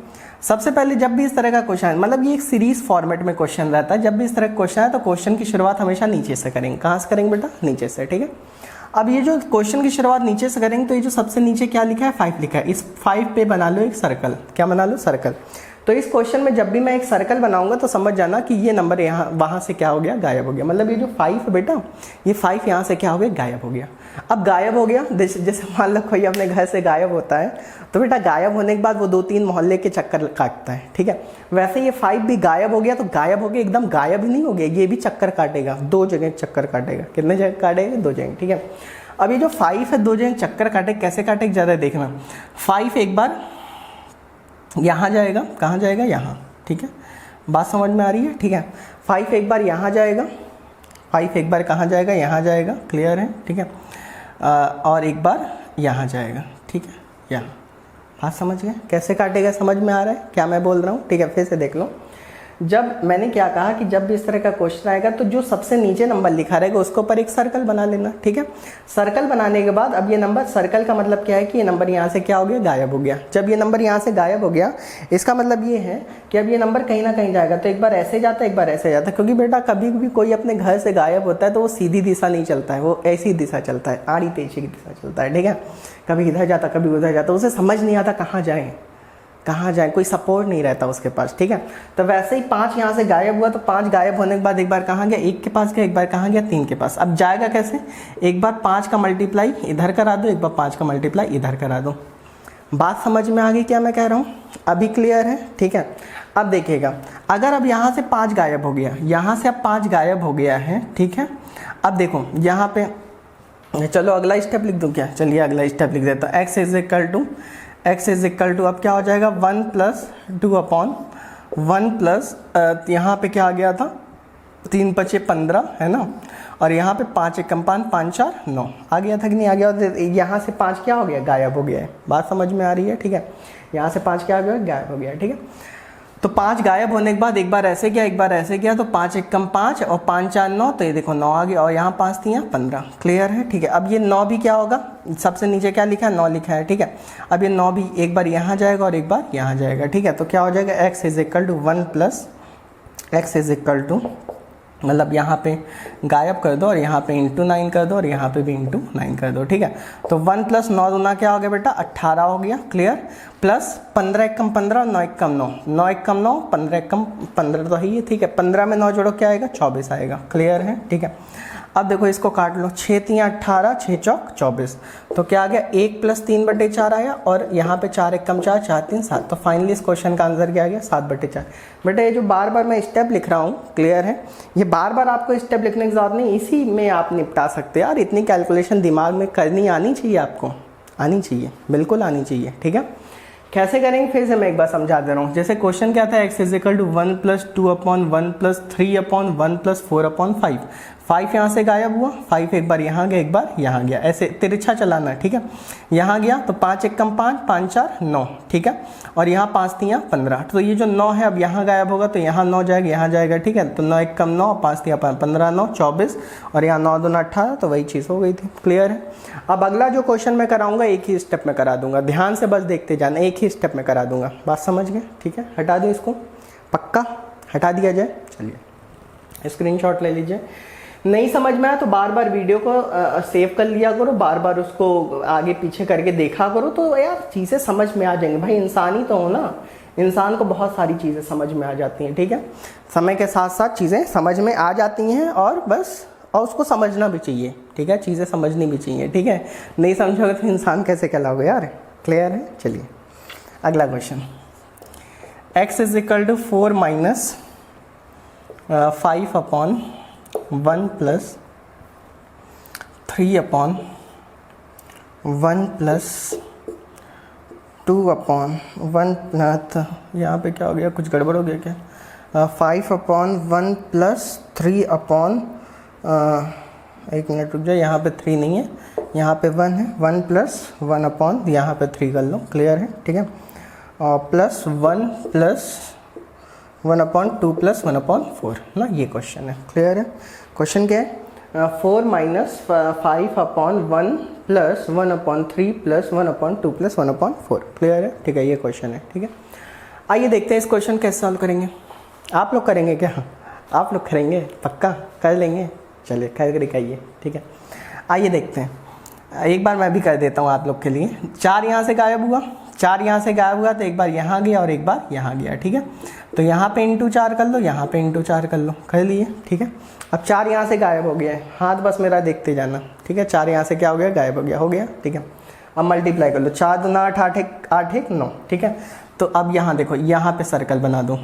सबसे पहले जब भी इस तरह का क्वेश्चन, मतलब ये एक सीरीज फॉर्मेट में क्वेश्चन रहता है, जब भी इस तरह का क्वेश्चन है तो क्वेश्चन की शुरुआत हमेशा नीचे से करेंगे। कहाँ से करेंगे बेटा? नीचे से। ठीक है, अब ये जो क्वेश्चन की शुरुआत नीचे से करेंगे तो ये जो सबसे नीचे क्या लिखा है? 5 लिखा है। इस 5 पे बना लो एक सर्कल। क्या बना लो? सर्कल। तो इस क्वेश्चन में जब भी मैं एक सर्कल बनाऊंगा तो समझ जाना कि ये नंबर यहाँ वहाँ से क्या हो गया? गायब हो गया। मतलब ये जो 5 है बेटा, ये 5 यहाँ से क्या हो गया? गायब हो गया। अब गायब हो गया, जैसे मान लो कोई अपने घर से गायब होता है तो बेटा गायब होने के बाद वो 2-3 मोहल्ले के चक्कर काटता है। ठीक है, वैसे ये 5 भी गायब हो गया तो गायब हो गया, एकदम गायब ही नहीं हो गया, ये भी चक्कर काटेगा, 2 जगह चक्कर काटेगा। कितने जगह काटेगा? 2 जगह। ठीक है, अब ये जो 5 है 2 जगह चक्कर काटे, कैसे काटे ज़्यादा देखना। 5 एक बार यहाँ जाएगा, कहाँ जाएगा? यहाँ। ठीक है, बात समझ में आ रही है? ठीक है, 5 एक बार यहाँ जाएगा, 5 एक बार कहाँ जाएगा? यहाँ जाएगा। क्लियर है? ठीक है, और एक बार यहाँ जाएगा। ठीक है, यहाँ। बात समझ गए? कैसे काटेगा समझ में आ रहा है क्या मैं बोल रहा हूँ? ठीक है, फिर से देख लो। जब मैंने क्या कहा कि जब भी इस तरह का क्वेश्चन आएगा तो जो सबसे नीचे नंबर लिखा रहेगा उसके ऊपर एक सर्कल बना लेना। ठीक है, सर्कल बनाने के बाद अब ये नंबर, सर्कल का मतलब क्या है कि ये नंबर यहाँ से क्या हो गया? गायब हो गया। जब ये नंबर यहाँ से गायब हो गया इसका मतलब ये है कि अब ये नंबर कहीं ना कहीं जाएगा, तो एक बार ऐसे जाता है एक बार ऐसे जाता है, क्योंकि बेटा कभी भी कोई अपने घर से गायब होता है तो वो सीधी दिशा नहीं चलता है, वो ऐसी दिशा चलता है, आड़ी तेजी की दिशा चलता है। ठीक है, कभी इधर जाता कभी उधर जाता, उसे समझ नहीं आता कहाँ जाए, कोई सपोर्ट नहीं रहता उसके पास। ठीक है, तो वैसे ही 5 यहाँ से गायब हुआ तो 5 गायब होने के बाद एक बार कहाँ गया? 1 के पास गया, एक बार कहाँ गया? 3 के पास। अब जाएगा कैसे? एक बार 5 का मल्टीप्लाई इधर करा दो, एक बार 5 का मल्टीप्लाई इधर करा दो। बात समझ में आ गई क्या मैं कह रहा हूँ? अभी क्लियर है? ठीक है। अब देखिएगा, अगर अब यहाँ से 5 गायब हो गया, यहाँ से अब 5 गायब हो गया है, ठीक है। अब देखो यहाँ पे, चलो अगला स्टेप लिख दूँ क्या? चलिए अगला स्टेप लिख देता हूँ। x इज इक्वल टू अब क्या हो जाएगा 1 प्लस 2 अपॉन 1 प्लस यहाँ पे क्या आ गया था 3 पचे 15 है ना, और यहाँ पे 5 एकम 5 5 4 9 आ गया था कि नहीं आ गया? यहाँ से 5 क्या हो गया? गायब हो गया है। बात समझ में आ रही है? ठीक है। यहाँ से 5 क्या हो गया? गायब हो गया है। ठीक है। तो 5 गायब होने के बाद एक बार ऐसे किया एक बार ऐसे किया, तो 5 एकम 5 और 5 4 9, तो ये देखो 9 आ गया, और यहाँ 5 थी 15। क्लियर है? ठीक है। अब ये 9 भी क्या होगा? सबसे नीचे क्या लिखा है? 9 लिखा है। ठीक है। अब ये 9 भी एक बार यहाँ जाएगा और एक बार यहाँ जाएगा। ठीक है। तो क्या हो जाएगा? x is equal to 1 plus x is equal to, मतलब यहाँ पे गायब कर दो और यहाँ पे इंटू 9 कर दो और यहाँ पे भी इंटू 9 कर दो। ठीक है। तो 1 प्लस 9 दूना क्या हो गया बेटा? 18 हो गया। क्लियर? प्लस 15 एकम 15 और 9 एकम 9, 9 एकम 9, 15 एकम 15 तो है ही। ठीक है। 15 में 9 जोड़ो क्या आएगा? 24 आएगा। क्लियर है? ठीक है। अब देखो इसको काट लो, 6 3 18, 6 चौक 24, तो क्या आ गया? 1 प्लस 3/4 आया, और यहाँ पे 4 एकम 4, 4 3 7, तो फाइनली इस क्वेश्चन का आंसर क्या आ गया? 7/4। बेटा ये जो बार बार मैं स्टेप लिख रहा हूँ, क्लियर है, ये बार बार आपको स्टेप लिखने की जरूरत नहीं, इसी में आप निपटा सकते हैं यार। इतनी कैलकुलेशन दिमाग में करनी आनी चाहिए आपको, आनी चाहिए, बिल्कुल आनी चाहिए। ठीक है। कैसे करेंगे फिर से मैं एक बार समझा दे रहा हूँ। जैसे क्वेश्चन क्या था? x is equal to 1 plus 2 upon 1 plus 3 upon 1 plus 4 upon 5। 5 यहाँ से गायब हुआ, 5 एक बार यहाँ गया एक बार यहाँ गया, ऐसे तिरछा चलाना है। ठीक है। यहाँ गया तो 5 एकम 5, 5 4 9। ठीक है। और यहाँ 5 3 15, तो ये जो 9 है अब यहाँ गायब होगा, तो यहाँ 9 जाएगा यहाँ जाएगा। ठीक है। तो 9 एकम 9, 5 3 15 9 24, और यहाँ 9 2 18, तो वही चीज़ हो गई थी। क्लियर है? अब अगला जो क्वेश्चन मैं कराऊंगा एक ही स्टेप में करा दूंगा, ध्यान से बस देखते जाना, एक ही स्टेप में करा दूंगा। बात समझ गए? ठीक है। हटा दें इसको, पक्का हटा दिया जाए। चलिए स्क्रीनशॉट ले लीजिए। नहीं समझ में आया तो बार बार वीडियो को सेव कर लिया करो, बार बार उसको आगे पीछे करके देखा करो, तो यार चीज़ें समझ में आ जाएंगी। भाई इंसान ही तो हो ना, इंसान को बहुत सारी चीज़ें समझ में आ जाती हैं। ठीक है। समय के साथ साथ चीज़ें समझ में आ जाती हैं, और बस और उसको समझना भी चाहिए। ठीक है। चीज़ें समझनी भी चाहिए। ठीक है। नहीं समझोगे तो इंसान कैसे कहलाओगे यार? क्लियर है? चलिए अगला question. x is equal to 4 minus 5 upon 1 plus 3 upon 1 plus 2 upon 1, यहाँ पे क्या हो गया? कुछ गड़बड़ हो गया क्या? 5 अपॉन 1 प्लस 3 अपॉन, एक मिनट रुक जाओ, यहाँ पे 3 नहीं है, यहाँ पे 1 है। 1 प्लस 1 अपॉन यहाँ पे 3 कर लो। क्लियर है? ठीक है। और प्लस 1 अपॉन 2 प्लस 1 अपॉन 4 ना, ये क्वेश्चन है। क्लियर है? क्वेश्चन क्या है? 4 minus 5 upon 1 plus 1 upon 3 plus 1 upon 2 plus 1 upon 4। Clear है? ठीक है। ये क्वेश्चन है। ठीक है। आइए देखते हैं इस क्वेश्चन कैसे सॉल्व करेंगे। आप लोग करेंगे क्या? आप लोग करेंगे? पक्का कर लेंगे? चलिए कर दिखाइए। ठीक है। आइए देखते हैं, एक बार मैं भी कर देता हूँ आप लोग के लिए। 4 यहाँ से गायब हुआ, 4 यहाँ से गायब हुआ, तो एक बार यहाँ गया और एक बार यहाँ गया। ठीक है। तो यहाँ पे इंटू 4 कर लो, यहाँ पे इंटू 4 कर लो, कर लिए। ठीक है। अब 4 यहाँ से गायब हो गया है, हाथ बस मेरा देखते जाना। ठीक है। 4 यहाँ से क्या हो गया? गायब हो गया, हो गया। ठीक है। अब मल्टीप्लाई कर लो, 4 2 8 8 1 9। ठीक है। तो अब यहाँ देखो, यहाँ पे सर्कल बना दो।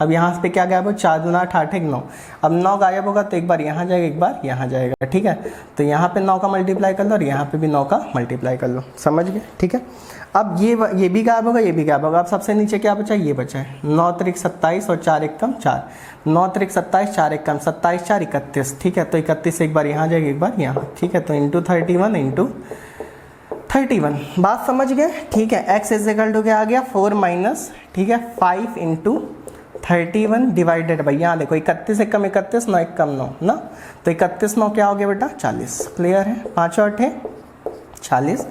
अब यहाँ पे क्या गायब हो? 4 2 8 8 1 9। अब 9 गायब होगा तो एक बार यहाँ जाएगा एक बार यहाँ जाएगा। ठीक है। तो यहाँ पे 9 का मल्टीप्लाई कर लो और यहाँ पे भी 9 का मल्टीप्लाई कर लो। समझ गए? ठीक है। अब ये भी गायब होगा, ये भी गायब होगा। अब सबसे नीचे क्या बचा? ये बचा है 9 3 27 और 4 एकम 4। 9 3 27, 4 एकम 27, 4 31। ठीक है। तो 31 एक बार यहाँ जाएगा एक बार यहाँ। ठीक है। तो इंटू 31 इंटू 31। बात समझ गए? ठीक है। x इज इक्वल टू क्या आ गया? 4 माइनस, ठीक है, 5 इंटू 31 डिवाइडेड बाई, यहाँ देखो 31 एकम 31, 9 एकम 9 ना, तो 31 9 क्या हो गया बेटा? 40। क्लियर है? 5 और 8 40।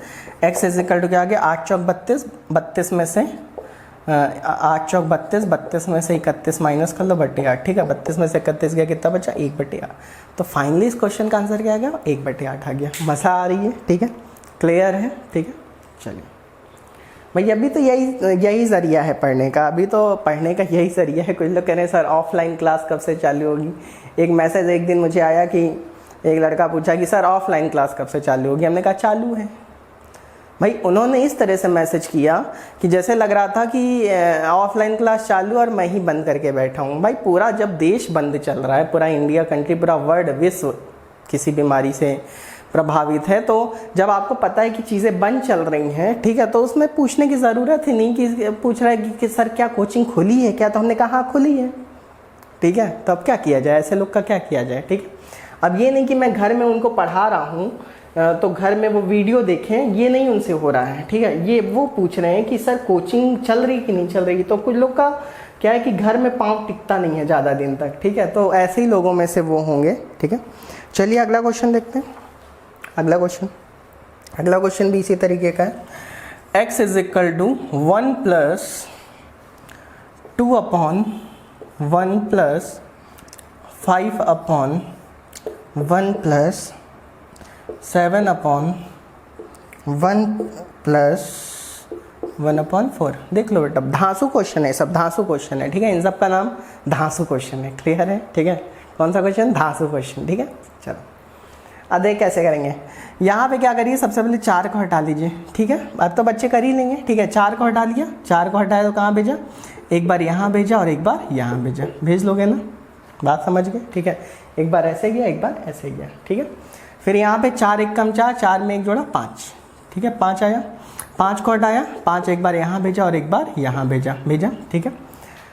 x इज इक्वल टू क्या आ गया? 8 चौक 32, 32 में से 8 चौक 32, 32 में से 31 माइनस कर लो, बटे 8। ठीक है। 32 में से 31 गया, कितना बचा? 1/8। तो फाइनली इस क्वेश्चन का आंसर क्या आ गया? 1/8 आ गया। मज़ा आ रही है? ठीक है। क्लियर है? ठीक है। चलिए भाई, अभी तो यही ज़रिया है पढ़ने का, अभी तो पढ़ने का यही ज़रिया है। कुछ लोग कह रहे हैं सर ऑफलाइन क्लास कब से चालू होगी। एक मैसेज एक दिन मुझे आया कि एक लड़का पूछा कि सर ऑफलाइन क्लास कब से चालू होगी। हमने कहा चालू है। भाई उन्होंने इस तरह से मैसेज किया कि जैसे लग रहा था कि ऑफलाइन क्लास चालू और मैं ही बंद करके बैठा हूँ। भाई पूरा जब देश बंद चल रहा है, पूरा इंडिया कंट्री, पूरा वर्ल्ड, विश्व किसी बीमारी से प्रभावित है, तो जब आपको पता है कि चीज़ें बंद चल रही हैं, ठीक है, तो उसमें पूछने की ज़रूरत ही नहीं कि पूछ रहा है कि सर क्या कोचिंग खुली है क्या, तो हमने कहा हाँ खुली है, ठीक है। तो अब क्या किया जाए, ऐसे लोग का क्या किया जाए, ठीक है। अब ये नहीं कि मैं घर में उनको पढ़ा रहा हूँ तो घर में वो वीडियो देखें, ये नहीं उनसे हो रहा है, ठीक है। ये वो पूछ रहे हैं कि सर कोचिंग चल रही कि नहीं चल रही। तो कुछ लोग का क्या है कि घर में पाँव टिकता नहीं है ज़्यादा दिन तक, ठीक है, तो ऐसे ही लोगों में से वो होंगे, ठीक है। चलिए अगला क्वेश्चन देखते हैं। अगला क्वेश्चन भी इसी तरीके का है। x is equal to 1 plus 2 upon 1 plus 5 upon 1 plus 7 upon 1 plus 1 upon 4। देख लो बेटा, धांसू क्वेश्चन है, सब धांसू क्वेश्चन है, ठीक है। इन सब का नाम धांसू क्वेश्चन है, क्लियर है, ठीक है। कौन सा क्वेश्चन, धांसू क्वेश्चन, ठीक है। चलो अब देख कैसे करेंगे। यहाँ पे क्या करिए, सबसे पहले 4 को हटा लीजिए, ठीक है। अब तो बच्चे कर ही लेंगे, ठीक है। 4 को हटा लिया, 4 को हटाया तो कहाँ भेजा, एक बार यहाँ भेजा और एक बार यहाँ भेजा, भेज लोगे ना, बात समझ गए, ठीक है। एक बार ऐसे गया, एक बार ऐसे गया, ठीक है। फिर यहाँ पे 4 एक कम 4, 4 में एक जोड़ा 5, ठीक है, 5 आया। 5 को हटाया, 5 एक बार यहाँ भेजा और एक बार यहाँ भेजा, ठीक है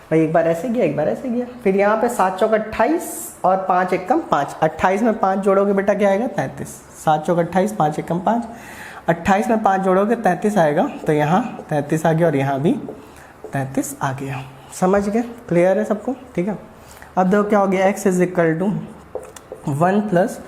भाई। एक बार ऐसे गया, एक बार ऐसे गया। फिर यहाँ पे 7 चौक 28 और 5 एक कम 5, 28 में 5 जोड़ोगे बेटा क्या आएगा, 33। 7 चौक 28, 5 एक कम 5, 28 में 5 जोड़ोगे 33 आएगा। तो यहाँ 33 आ गया और यहाँ भी 33 आ गया, समझ गए, क्लियर है सबको, ठीक है। अब देखो क्या हो गया, x is equal to 1 plus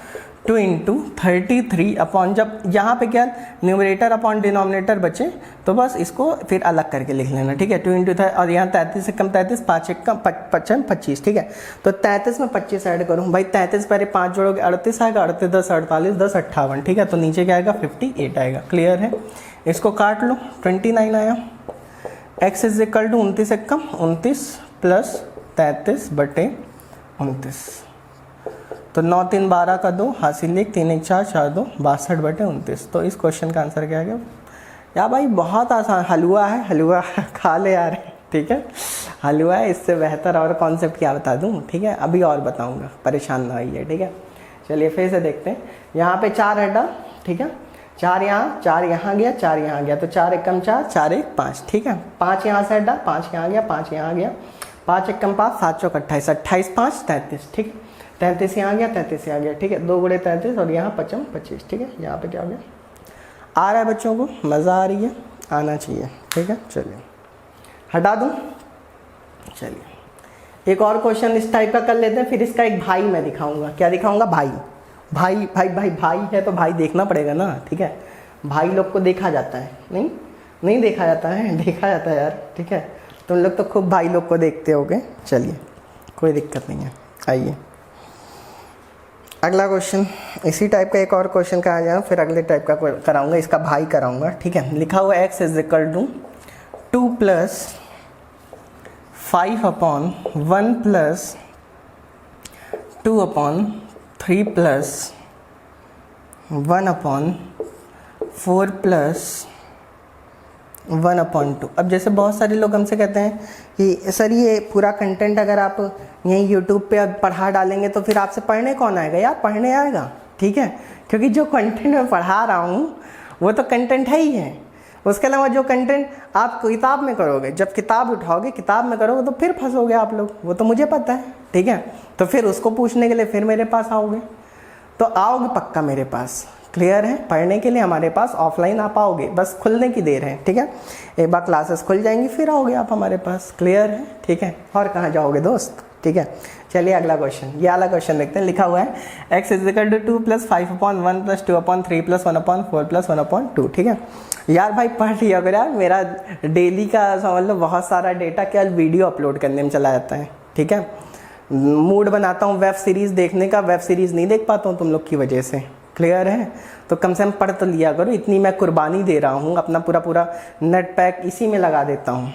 2 into 33 upon, जब यहाँ पे क्या न्यूमरेटर अपॉन डिनोमिनेटर बचे तो बस इसको फिर अलग करके लिख लेना, ठीक है। 2 इंटू और यहाँ 33 से कम 33, 5 एक कम 25, ठीक है। तो 33 में 25 ऐड करूँ भाई, 33 पहले 5 जोड़ोगे 38 आएगा, 38 10 48 10 58, ठीक है। तो नीचे क्या आएगा, 58 आएगा, क्लियर है। इसको काट लो, 29 आया। x इज इक्वल टू 29 एक कम 29 प्लस 33 बटे 29, तो 9 3 12 का 2 हासिल 1, 3 1 4 4 2 62 बटे 29। तो इस क्वेश्चन का आंसर क्या है यार भाई, बहुत आसान, हलवा है, हलवा खा ले यार, ठीक है। हलवा है, इससे बेहतर और कॉन्सेप्ट क्या बता दूं, ठीक है। अभी और बताऊंगा, परेशान ना होइए, ठीक है। चलिए फिर से देखते हैं। यहाँ पे 4 हटा, ठीक है, 4 यहाँ, 4 यहाँ गया, 4 यहाँ गया, तो 4 एक कम 4, 4 एक 5, ठीक है। 5 यहाँ से हटा, 5 यहाँ गया, 5 यहाँ गया, 5 एक कम 5, 7 चौक 28, 28 5 33, ठीक है। 33 यहाँ गया, 33 यहाँ गया, ठीक है। 2 गुणे 33 और यहाँ 5 25, ठीक है। यहाँ पे क्या हो गया, आ रहा है बच्चों को, मज़ा आ रही है, आना चाहिए, ठीक है। चलिए हटा दूँ, चलिए एक और क्वेश्चन इस टाइप का कर लेते हैं। फिर इसका एक भाई मैं दिखाऊंगा, क्या दिखाऊंगा, भाई भाई भाई भाई भाई है तो भाई देखना पड़ेगा ना, ठीक है। भाई लोग को देखा जाता है, नहीं देखा जाता है, देखा जाता है यार, ठीक है। तुम लोग तो खूब भाई लोग को देखते होगे। चलिए कोई दिक्कत नहीं है, आइए अगला क्वेश्चन। इसी टाइप का एक और क्वेश्चन का आ जाए, फिर अगले टाइप का कराऊंगा, इसका भाई कराऊंगा, ठीक है। लिखा हुआ x is equal to 2 plus 5 upon 1 plus 2 upon 3 plus 1 upon 4 plus 1 upon 2। अब जैसे बहुत सारे लोग हमसे कहते हैं कि सर ये पूरा कंटेंट अगर आप यहीं यूट्यूब पे पढ़ा डालेंगे तो फिर आपसे पढ़ने कौन आएगा, यार पढ़ने आएगा, ठीक है। क्योंकि जो कंटेंट मैं पढ़ा रहा हूँ वो तो कंटेंट है ही है। उसके अलावा जो कंटेंट आप किताब में करोगे, जब किताब उठाओगे, किताब में करोगे तो फिर फंसोगे आप लोग, वो तो मुझे पता है, ठीक है। तो फिर उसको पूछने के लिए फिर मेरे पास आओगे, तो आओगे पक्का मेरे पास, क्लियर है। पढ़ने के लिए हमारे पास ऑफलाइन आप आओगे, बस खुलने की देर है, ठीक है। एक बार क्लासेस खुल जाएंगी फिर आओगे आप हमारे पास, क्लियर है, ठीक है। और कहाँ जाओगे दोस्त, ठीक है। चलिए अगला क्वेश्चन, ये वाला क्वेश्चन देखते हैं। लिखा हुआ है x is equal to 2 plus 5 upon 1 plus 2 upon 3 plus 1 upon 4 plus 1 upon 2, ठीक है। यार भाई पढ़ लिया अगर, यार मेरा डेली का समझ लो बहुत सारा डेटा केवल वीडियो अपलोड करने में चला जाता है, ठीक है। मूड बनाता हूँ वेब सीरीज़ देखने का, वेब सीरीज़ नहीं देख पाता हूँ तुम लोग की वजह से, क्लियर है। तो कम से कम पढ़ तो लिया करो, इतनी मैं कुर्बानी दे रहा हूँ, अपना पूरा नेट पैक इसी में लगा देता हूँ,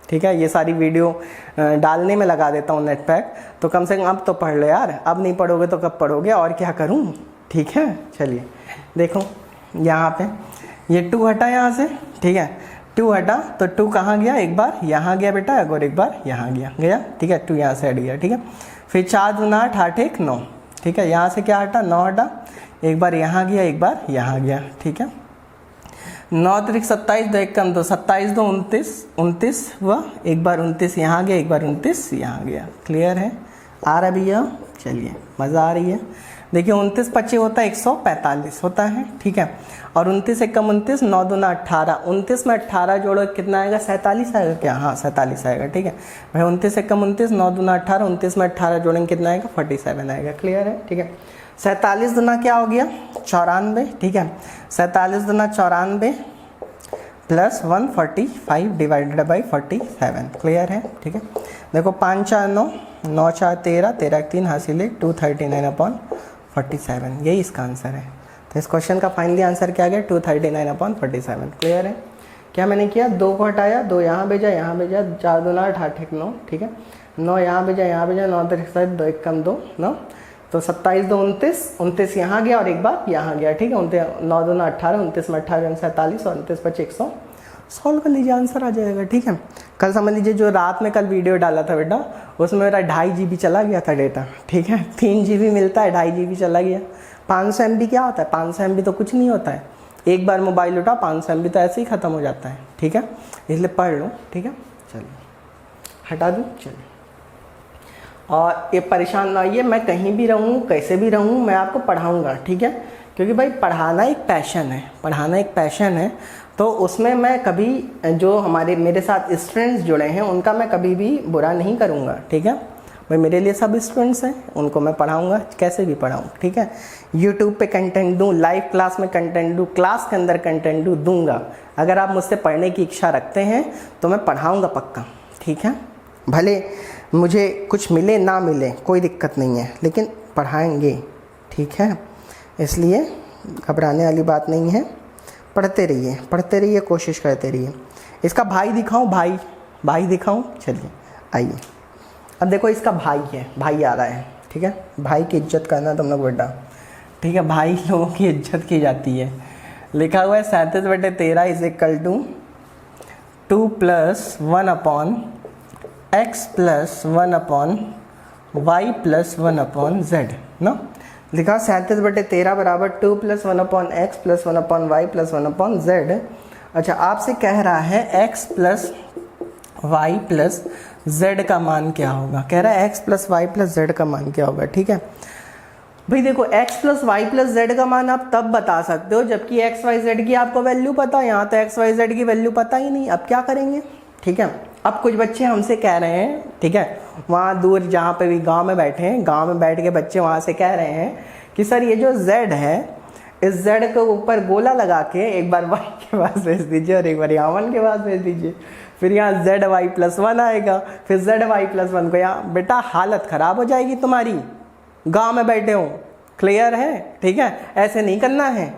ठीक है। ये सारी वीडियो डालने में लगा देता हूँ नेट पैक, तो कम से कम अब तो पढ़ लो यार, अब नहीं पढ़ोगे तो कब पढ़ोगे, और क्या करूँ, ठीक है। चलिए देखो यहाँ पे ये 2 हटा यहाँ से, ठीक है, 2 हटा तो 2 कहाँ गया, एक बार यहाँ गया बेटा और एक बार यहाँ गया, ठीक है, 2 यहाँ से हट गया, ठीक है। फिर 4 दूना 8, 8 1 9, ठीक है, यहाँ से क्या हटा, 9 हटा, एक बार यहाँ गया एक बार यहाँ गया, ठीक है। 9 त्रिक 27, 2 1 कम 2, 27 2 29, 29 हुआ, एक बार 29 यहाँ गया एक बार 29 यहाँ गया। क्लियर है, आ रहा भैया, चलिए मज़ा आ रही है। देखिए 29 25 होता है 145 होता है, ठीक है, और 29 1 कम 29, 9 दूना 18, 29 में 18 जोड़ो कितना आएगा, 47 आएगा क्या, हाँ 47 आएगा, ठीक है भाई। 29 1 कम 29, 9 दूना 18, 29 में 18 जोड़ेंगे कितना आएगा, 47 आएगा। क्लियर है, ठीक है। 47 दूना क्या हो गया, 94, ठीक है, 47 दूना 94 प्लस 145 डिवाइडेड बाई 47। क्लियर है, ठीक है। देखो 5 4 9, 9 4 13, 13 3 हासिल 239 अपॉन 47, यही इसका आंसर है। तो इस क्वेश्चन का फाइनली आंसर क्या गया, 239 अपॉन 47। क्लियर है, क्या मैंने किया, 2 को हटाया, 2 यहाँ भेजा यहाँ भेजा, 4 दूना 8 8 1 9, ठीक है, 9 यहाँ भेजा यहाँ भेजा, 9 3 7 2 1 कम 2 9, तो 27 2 29, 29 यहाँ गया और एक बार यहाँ गया, ठीक है। 9 दूना 18, 29 में 18 47 और 29 25 100, सॉल्व कर लीजिए, आंसर आ जाएगा, ठीक है। कल समझ लीजिए जो रात में कल वीडियो डाला था बेटा, उसमें मेरा 2.5 GB चला गया था डेटा, ठीक है। 3 GB मिलता है, 2.5 GB चला गया। 500 MB क्या होता है, 500 MB तो कुछ नहीं होता है, एक बार मोबाइल उठा 500 MB तो ऐसे ही ख़त्म हो जाता है, ठीक है, इसलिए पढ़ लो, ठीक है। चलिए हटा दूँ, चलिए, और ये परेशान ना आइए, मैं कहीं भी रहूँ कैसे भी रहूँ मैं आपको पढ़ाऊँगा, ठीक है, क्योंकि भाई पढ़ाना एक पैशन है, पढ़ाना एक पैशन है, तो उसमें मैं कभी जो मेरे साथ स्टूडेंट्स जुड़े हैं उनका मैं कभी भी बुरा नहीं करूँगा, ठीक है भाई। मेरे लिए सब स्टूडेंट्स हैं, उनको मैं पढ़ाऊँगा, कैसे भी पढ़ाऊँ, ठीक है। यूट्यूब पे कंटेंट दूँ, लाइव क्लास में कंटेंट दूँ, क्लास के अंदर कंटेंट दूँगा। अगर आप मुझसे पढ़ने की इच्छा रखते हैं तो मैं पढ़ाऊँगा पक्का, ठीक है। भले मुझे कुछ मिले ना मिले कोई दिक्कत नहीं है, लेकिन पढ़ाएंगे, ठीक है। इसलिए घबराने वाली बात नहीं है, पढ़ते रहिए, कोशिश करते रहिए। इसका भाई दिखाऊं, भाई दिखाऊं, चलिए आइए। अब देखो इसका भाई है, भाई आ रहा है, ठीक है। भाई की इज्जत करना तुम लोग बेटा, ठीक है, भाई लोगों की इज्जत की जाती है। लिखा हुआ है 37/13 is equal to 2 + 1 upon x + 1 upon y + 1 upon z ना। लिखा 37/13 बराबर 2 + 1 upon x + 1 upon y + 1 upon z। अच्छा, आपसे कह रहा है x + y + z का मान क्या होगा, कह रहा है x + y + z का मान क्या होगा, ठीक है भाई। देखो x + y + z का मान आप तब बता सकते हो जबकि x y z की आपको वैल्यू पता हो। यहाँ तो x y z की वैल्यू पता ही नहीं, अब क्या करेंगे, ठीक है। अब कुछ बच्चे हमसे कह रहे हैं, ठीक है, वहाँ दूर जहाँ पे भी गांव में बैठे हैं, गांव में बैठ के बच्चे वहाँ से कह रहे हैं कि सर ये जो z है, इस z के ऊपर गोला लगा के एक बार y के पास भेज दीजिए और एक बार यहाँ 1 के पास भेज दीजिए, फिर यहाँ zy + 1 आएगा, फिर zy + 1 को यहाँ, बेटा हालत ख़राब हो जाएगी तुम्हारी, गांव में बैठे हो। क्लियर है, ठीक है, ऐसे नहीं करना है,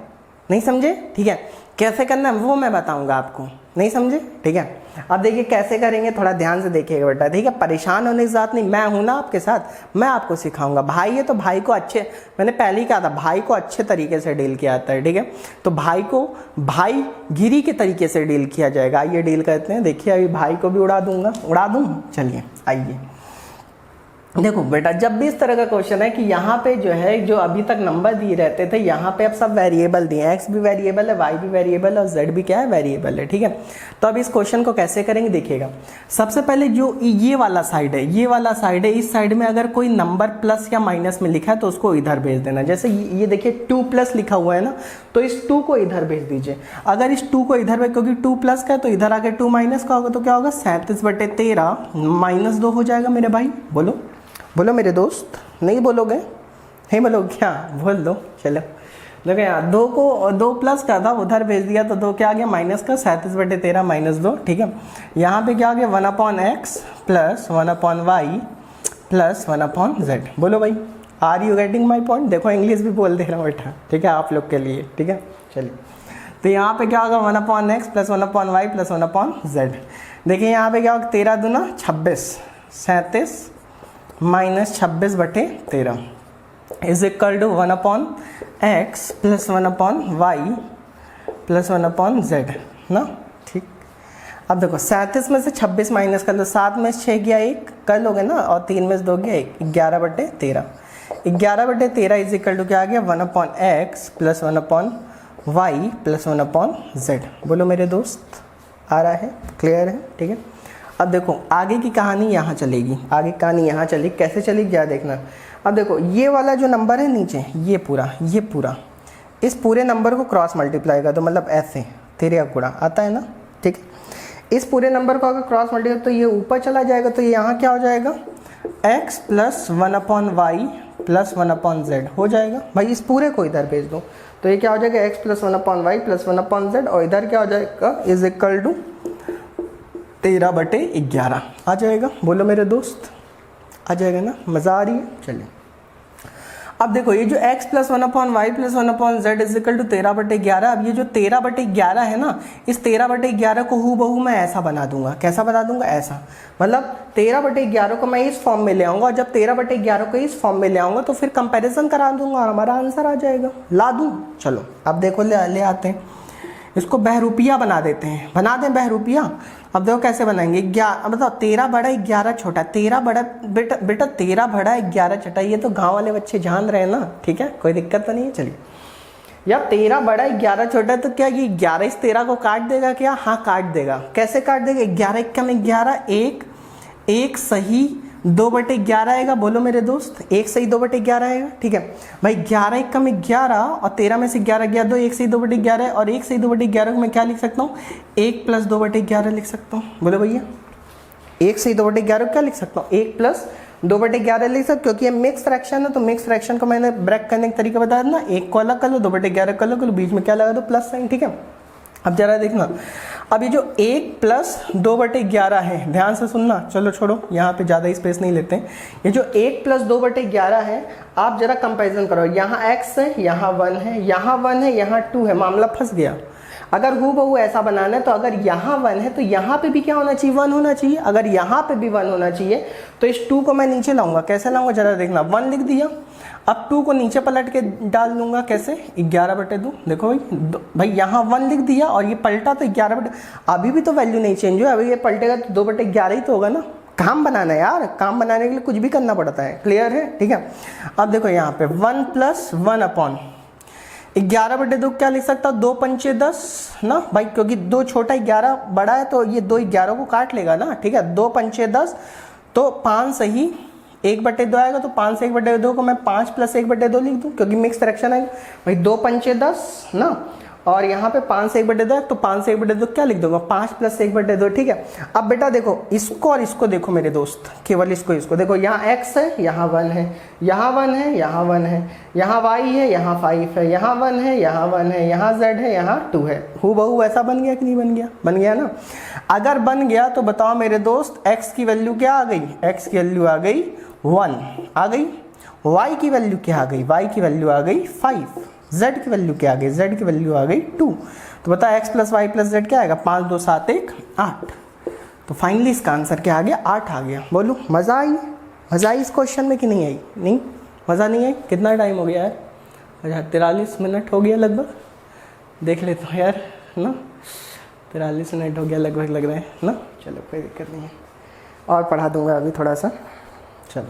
नहीं समझे, ठीक है। कैसे करना है वो मैं बताऊंगा आपको, नहीं समझे, ठीक है। अब देखिए कैसे करेंगे, थोड़ा ध्यान से देखिएगा बेटा, ठीक है। परेशान होने की बात नहीं, मैं हूं ना आपके साथ, मैं आपको सिखाऊंगा। भाई है तो भाई को अच्छे, मैंने पहले ही कहा था भाई को अच्छे तरीके से डील किया जाता है, ठीक है। तो भाई को भाई गिरी के तरीके से डील किया जाएगा। आइए डील करते हैं, देखिए अभी भाई को भी उड़ा दूं, चलिए आइए। देखो बेटा, जब भी इस तरह का क्वेश्चन है कि यहाँ पे जो है, जो अभी तक नंबर दिए रहते थे, यहाँ पे अब सब वेरिएबल दिए हैं, x भी वेरिएबल है, y भी वेरिएबल है और z भी क्या है, वेरिएबल है, ठीक है। तो अब इस क्वेश्चन को कैसे करेंगे देखिएगा। सबसे पहले जो ये वाला साइड है, ये वाला साइड है, इस साइड में अगर कोई नंबर प्लस या माइनस में लिखा है तो उसको इधर भेज देना। जैसे ये देखिए 2+ लिखा हुआ है ना, तो इस 2 को इधर भेज दीजिए। अगर इस 2 को इधर भेज, क्योंकि 2+ का है तो इधर आके 2- का होगा, तो क्या होगा, 37/13 -2 हो जाएगा मेरे भाई। बोलो मेरे दोस्त, नहीं बोलोगे, नहीं बोलोगे क्या, बोल दो, चलो। देखो यहाँ 2+ का था, उधर भेज दिया तो 2 क्या आ गया, माइनस का, 37/13 -2, ठीक है। यहाँ पे क्या आ गया, 1/x + 1/y + 1/z। बोलो भाई, are you getting my point. देखो इंग्लिश भी बोल दे रहा हूँ बेटा, ठीक है, आप लोग के लिए, ठीक है। चलिए, तो यहाँ पे क्या होगा, 1/x + 1/y + 1/z। देखिए यहाँ पे क्या होगा, 13 दूना 26, 37 -26/13 is equal to 1/x + 1/y plus 1/z ना, ठीक। अब देखो 37 में से 26 माइनस कर लो, 7 में से 6 गया 1 कर लोगे ना, और 3 में से 2 गया 1, 11/13। 11/13 इज इक्वल टू क्या आ गया 1/x plus 1/y plus 1/z। बोलो मेरे दोस्त, आ रहा है, क्लियर है, ठीक है। अब देखो आगे की कहानी यहाँ चलेगी, आगे की कहानी यहाँ चलेगी, कैसे चलेगी क्या देखना। अब देखो ये वाला जो नंबर है नीचे, ये पूरा इस पूरे नंबर को क्रॉस मल्टीप्लाई कर दो, मतलब ऐसे तेरे गुणा आता है ना, ठीक है। इस पूरे नंबर को अगर क्रॉस मल्टीप्लाई तो ये ऊपर चला जाएगा, तो ये यहाँ क्या हो जाएगा x plus 1/y plus 1/z हो जाएगा। भाई इस पूरे को इधर भेज दो, तो ये क्या हो जाएगा x plus 1/y plus 1/z, और इधर क्या हो जाएगा इज इक्वल टू 13/11 आ जाएगा। बोलो मेरे दोस्त, आ जाएगा ना, मज़ा आ रही है। चलिए अब देखो ये जो x plus 1/y plus 1/z is equal to 13/11, अब ये जो 13/11 है ना, इस 13/11 को हूबहू मैं ऐसा बना दूंगा। कैसा बना दूंगा, ऐसा, मतलब 13/11 को मैं इस फॉर्म में ले आऊंगा, और जब 13/11 को इस फॉर्म में ले आऊंगा तो फिर कंपैरिजन करा दूंगा और हमारा आंसर आ जाएगा। ला दूं, चलो अब देखो ले आते हैं, इसको बहरूपिया बना देते हैं, बना दें बहरूपिया। अब देखो कैसे बनाएंगे, 11 बताओ 13/11 छोटा, 13 बड़ा बेटा 13/11 छोटा, ये तो गांव वाले बच्चे जान रहे हैं ना, ठीक है, कोई दिक्कत तो नहीं है। चलिए यार 13/11 छोटा, तो क्या ये 11 इस 13 को काट देगा क्या, हाँ काट देगा। कैसे काट देगा, 11 एकम 11, एक सही 2/11 आएगा। बोलो मेरे दोस्त, 1 सही 2/11 आएगा, ठीक है भाई। 11 एकम 11 और 13 में से 11 गया 2, 1 सही 2/11 है, और 1 सही 2/11 को मैं क्या लिख सकता हूँ, 1 प्लस 2/11 लिख सकता हूँ। बोलो भैया 1 सही 2/11 को क्या लिख सकता हूँ, 1 प्लस 2/11 लिख सकता, क्योंकि ये मिक्स फ्रैक्शन है, तो मिक्स फ्रैक्शन को मैंने ब्रेक करने का तरीका बताया ना, 1 को अलग कर लो, 2/11 कर लो, बीच में क्या लगा दो, प्लस साइन, ठीक है। अब जरा देखना, अब ये जो 1 प्लस 2/11 है, ध्यान से सुनना, चलो छोड़ो यहाँ पे ज़्यादा स्पेस नहीं लेते हैं। ये जो 1 प्लस 2/11 है, आप जरा कंपैरिजन करो, यहाँ x है, यहाँ 1 है, यहाँ 1 है, यहाँ 2 है, मामला फंस गया। अगर हूबहू ऐसा बनाना है तो अगर यहाँ 1 है तो यहाँ पे भी क्या होना चाहिए, 1 होना चाहिए। अगर यहाँ पे भी 1 होना चाहिए तो इस 2 को मैं नीचे लाऊंगा। कैसे लाऊंगा जरा देखना, 1 लिख दिया, अब 2 को नीचे पलट के डाल दूंगा, कैसे 11/2। देखो भाई यहाँ 1 लिख दिया और ये पलटा तो 11/, अभी भी तो वैल्यू नहीं चेंज हुई, अभी ये पलटेगा तो 2/11 ही तो होगा ना। काम बनाना है यार, काम बनाने के लिए कुछ भी करना पड़ता है, क्लियर है, ठीक है। अब देखो यहाँ पे 1 प्लस 1/11/2 क्या लिख सकता हूँ, 2 पंचे 10 ना भाई, क्योंकि 2 छोटा 11 बड़ा है, तो ये 2 11 को काट लेगा ना, ठीक है। 2 पंचे 10, तो 5 सही 1/2 आएगा, तो 5 से 1/2 को मैं 5 प्लस 1/2 लिख दूँ, क्योंकि मिक्स फ्रैक्शन है भाई। 2 पंचे 10 ना, और यहाँ पे 5 से 1/2, तो 5 से 1/2 क्या लिख दूंगा, 5 प्लस 1/2, ठीक है। अब बेटा देखो इसको और इसको देखो मेरे दोस्त, केवल इसको देखो, यहाँ x है, यहाँ 1 है, यहाँ 1 है, यहाँ 1 है, यहाँ y है, यहाँ 5 है, यहाँ 1 है, यहाँ 1 है, यहाँ z है, यहाँ 2 है। हूबहू ऐसा बन गया कि नहीं बन गया, बन गया ना। अगर बन गया तो बताओ मेरे दोस्त x की वैल्यू क्या आ गई, x की वैल्यू आ गई 1 आ गई, y की वैल्यू क्या आ गई, y की वैल्यू आ गई 5, z की वैल्यू क्या आ गई, z की वैल्यू आ गई 2। तो बता x plus y plus z क्या आएगा, 5 2 7 1 8। तो फाइनली इसका आंसर क्या आ गया, 8 आ गया। बोलो मज़ा आई, मज़ा आई इस क्वेश्चन में कि नहीं आई, नहीं मज़ा नहीं आई। कितना टाइम हो गया यार, 43 मिनट हो गया लगभग, देख लेते हो यार ना, 43 मिनट हो गया लगभग लग रहा है ना। चलो कोई दिक्कत नहीं है, और पढ़ा दूंगा अभी थोड़ा सा। चलो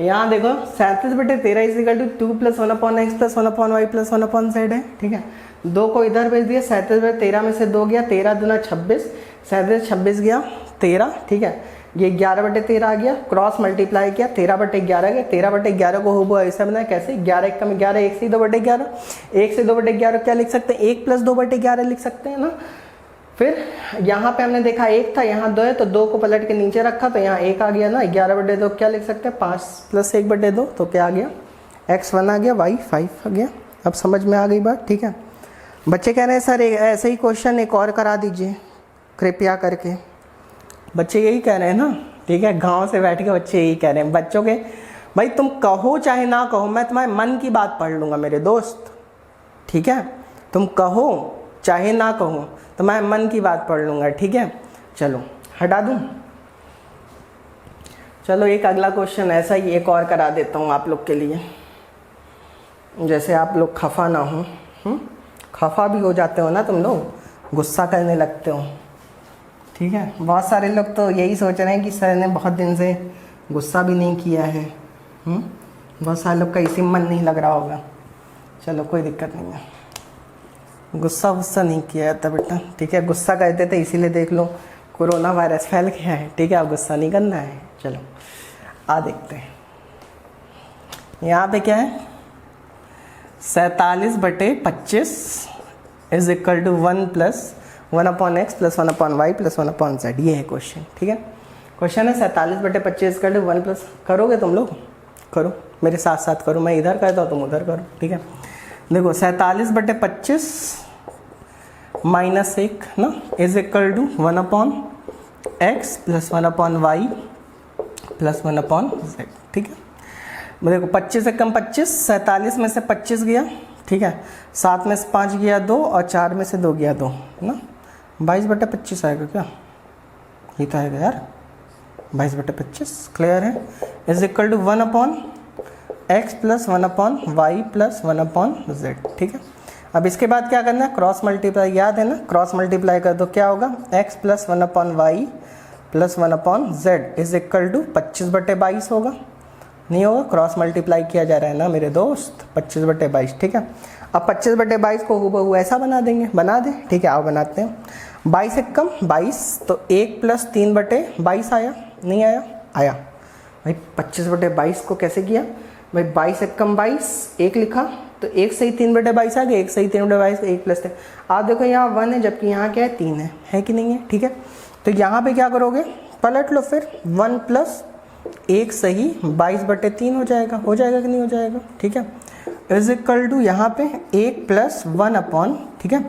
यहाँ देखो 37/13 is equal to 2 plus 1/x plus 1/y plus 1/z है, ठीक है। 2 को इधर भेज दिया, 37/13 में से 2 गया, 13 दूना 26, 37 26 गया 13, ठीक है। ये 11/13 आ गया, क्रॉस मल्टीप्लाई किया, 13/11 गया, 13/11 को हो ऐसा बनाया, कैसे 11 एकम 11, 1 से 2/11, 1 से 2/11 क्या लिख सकते हैं, 1 प्लस 2/11 लिख सकते हैं ना। फिर यहाँ पे हमने देखा 1 था, यहाँ 2 है, तो 2 को पलट के नीचे रखा, तो यहाँ 1 आ गया ना। 11/2 क्या लिख सकते हैं, 5 प्लस 1/2, तो क्या आ गया, x 1 आ गया, y 5 आ गया। अब समझ में आ गई बात, ठीक है। बच्चे कह रहे हैं सर ऐसे ही क्वेश्चन एक और करा दीजिए कृपया करके, बच्चे यही कह रहे हैं ना, ठीक है। गाँव से बैठ के बच्चे यही कह रहे हैं। बच्चों के भाई तुम कहो चाहे ना कहो, मैं तुम्हारे मन की बात पढ़ लूँगा मेरे दोस्त, ठीक है। तुम कहो चाहे ना कहो तो मैं मन की बात पढ़ लूँगा, ठीक है। चलो हटा दूँ, चलो एक अगला क्वेश्चन ऐसा ही एक और करा देता हूँ आप लोग के लिए, जैसे आप लोग खफा ना हो। खफा भी हो जाते हो ना तुम लोग, गुस्सा करने लगते हो, ठीक है। बहुत सारे लोग तो यही सोच रहे हैं कि सर ने बहुत दिन से गुस्सा भी नहीं किया है। बहुत सारे लोग का इसी मन नहीं लग रहा होगा। चलो कोई दिक्कत नहीं है, गुस्सा नहीं किया जाता बेटा, ठीक है। गुस्सा करते थे इसीलिए देख लो कोरोना वायरस फैल गया है, ठीक है। अब गुस्सा नहीं करना है। चलो आ देखते हैं, यहाँ पे क्या है, 47/25 is equal to 1 + 1/x + 1/y + 1/z। ये है क्वेश्चन, ठीक है। क्वेश्चन है 47/25 इक्वल टू 1 + करोगे तुम लोग, करो मेरे साथ साथ करो, मैं इधर करता हूँ तुम उधर करो, ठीक है। देखो 47/25 - 1 ना is equal to 1/x + 1/y + 1/z, ठीक है। देखो 25 से कम 25, 47 में से 25 गया, ठीक है। 7 में से 5 गया 2 और 4 में से 2 गया 2 ना, 22/25 आएगा क्या, ये तो आएगा यार 22/25। क्लियर है, is equal to 1/x + 1/y + 1/z, ठीक है। अब इसके बाद क्या करना है, क्रॉस मल्टीप्लाई, याद है ना, क्रॉस मल्टीप्लाई कर दो, क्या होगा, x + 1/y + 1/z is equal to 25/22 होगा, नहीं होगा, क्रॉस मल्टीप्लाई किया जा रहा है ना मेरे दोस्त, 25/22, ठीक है। अब 25/22 को हूबहू ऐसा बना देंगे, बना दे, ठीक है। आओ बनाते हैं। 22 से कम 22, तो 1 + 3/22 आया, नहीं आया, आया भाई। 25/22 को कैसे किया भाई, 22 से कम 22, 1 लिखा, तो 1 से ही 3/22 आ गया, 1 से ही 3/22, 1 + 3। आप देखो यहाँ 1 है, जबकि यहाँ क्या है, 3 है कि नहीं है, ठीक है। तो यहाँ पे क्या करोगे, पलट लो फिर, 1 + 1 सही 22/3 हो जाएगा कि नहीं हो जाएगा, ठीक है। इज इक्वल टू यहाँ पे 1 + 1/, ठीक है।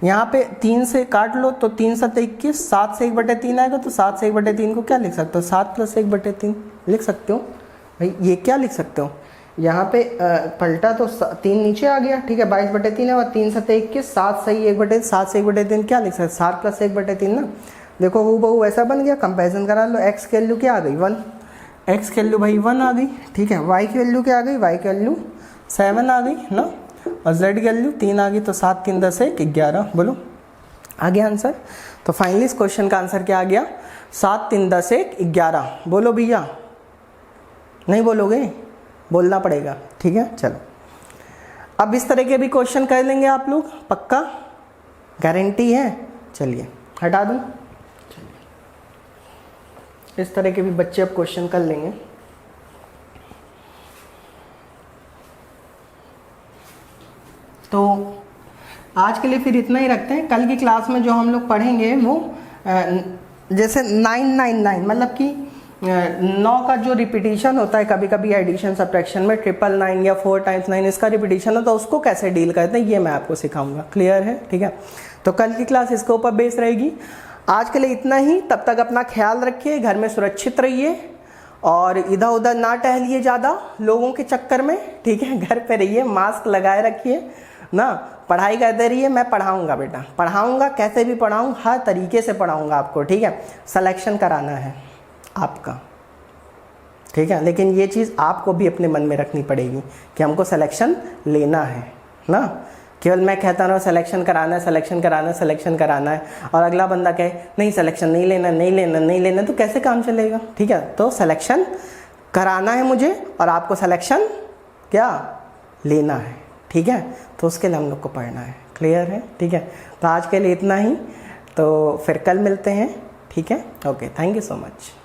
यहाँ पे 3 से काट लो, तो 3 × 7 = 21, 7 से 1/3 आएगा, तो 7 से 1/3 को क्या लिख सकते हो, 7 + 1/3 लिख सकते हो भाई। ये क्या लिख सकते हो, यहाँ पे पलटा तो 3 नीचे आ गया, ठीक है, 22/3 है, और 3 × 7 = 21, 7 से 1/3 क्या लिख सकते, 7 + 1/3 ना। देखो हूबहू ऐसा बन गया, कंपेरिजन करा लो। x की वैल्यू क्या आ गई, 1, x की वैल्यू भाई 1 आ गई, ठीक है। y की वैल्यू क्या आ गई, y की वैल्यू 7 आ गई ना, और z की वैल्यू 3 आ गई, तो 7 × 3 = 10, 1 11। बोलो आ गया आंसर। तो फाइनली इस क्वेश्चन का आंसर क्या आ गया, 7 × 3 = 10, 1 11। बोलो भैया, नहीं बोलोगे, बोलना पड़ेगा, ठीक है। चलो अब इस तरह के भी क्वेश्चन कर लेंगे आप लोग, पक्का, गारंटी है। चलिए हटा दूं, इस तरह के भी बच्चे अब क्वेश्चन कर लेंगे। तो आज के लिए फिर इतना ही रखते हैं। कल की क्लास में जो हम लोग पढ़ेंगे वो जैसे 999 मतलब कि 9 का जो रिपीटिशन होता है कभी कभी एडिशन सब्ट्रैक्शन में, 999 या 4 × 9 इसका रिपीटिशन होता है, उसको कैसे डील करते हैं ये मैं आपको सिखाऊंगा। क्लियर है, ठीक है। तो कल की क्लास इसके ऊपर बेस रहेगी। आज के लिए इतना ही, तब तक अपना ख्याल रखिए, घर में सुरक्षित रहिए और इधर उधर ना टहलिए ज़्यादा लोगों के चक्कर में, ठीक है। घर पे रहिए, मास्क लगाए रखिए ना, पढ़ाई करते रहिए। मैं पढ़ाऊंगा बेटा, पढ़ाऊंगा, कैसे भी पढ़ाऊँ, हर तरीके से पढ़ाऊंगा आपको, ठीक है। सिलेक्शन कराना है आपका, ठीक है। लेकिन ये चीज़ आपको भी अपने मन में रखनी पड़ेगी कि हमको सिलेक्शन लेना है ना। केवल मैं कहता रहा सिलेक्शन कराना है, सिलेक्शन कराना है, सिलेक्शन कराना है, और अगला बंदा कहे नहीं सिलेक्शन नहीं लेना, नहीं लेना, नहीं लेना, तो कैसे काम चलेगा, ठीक है। तो सिलेक्शन कराना है मुझे और आपको सिलेक्शन क्या लेना है, ठीक है। तो उसके लिए हम लोग को पढ़ना है। क्लियर है, ठीक है। तो आज के लिए इतना ही, तो फिर कल मिलते हैं, ठीक है। Okay, thank you so much.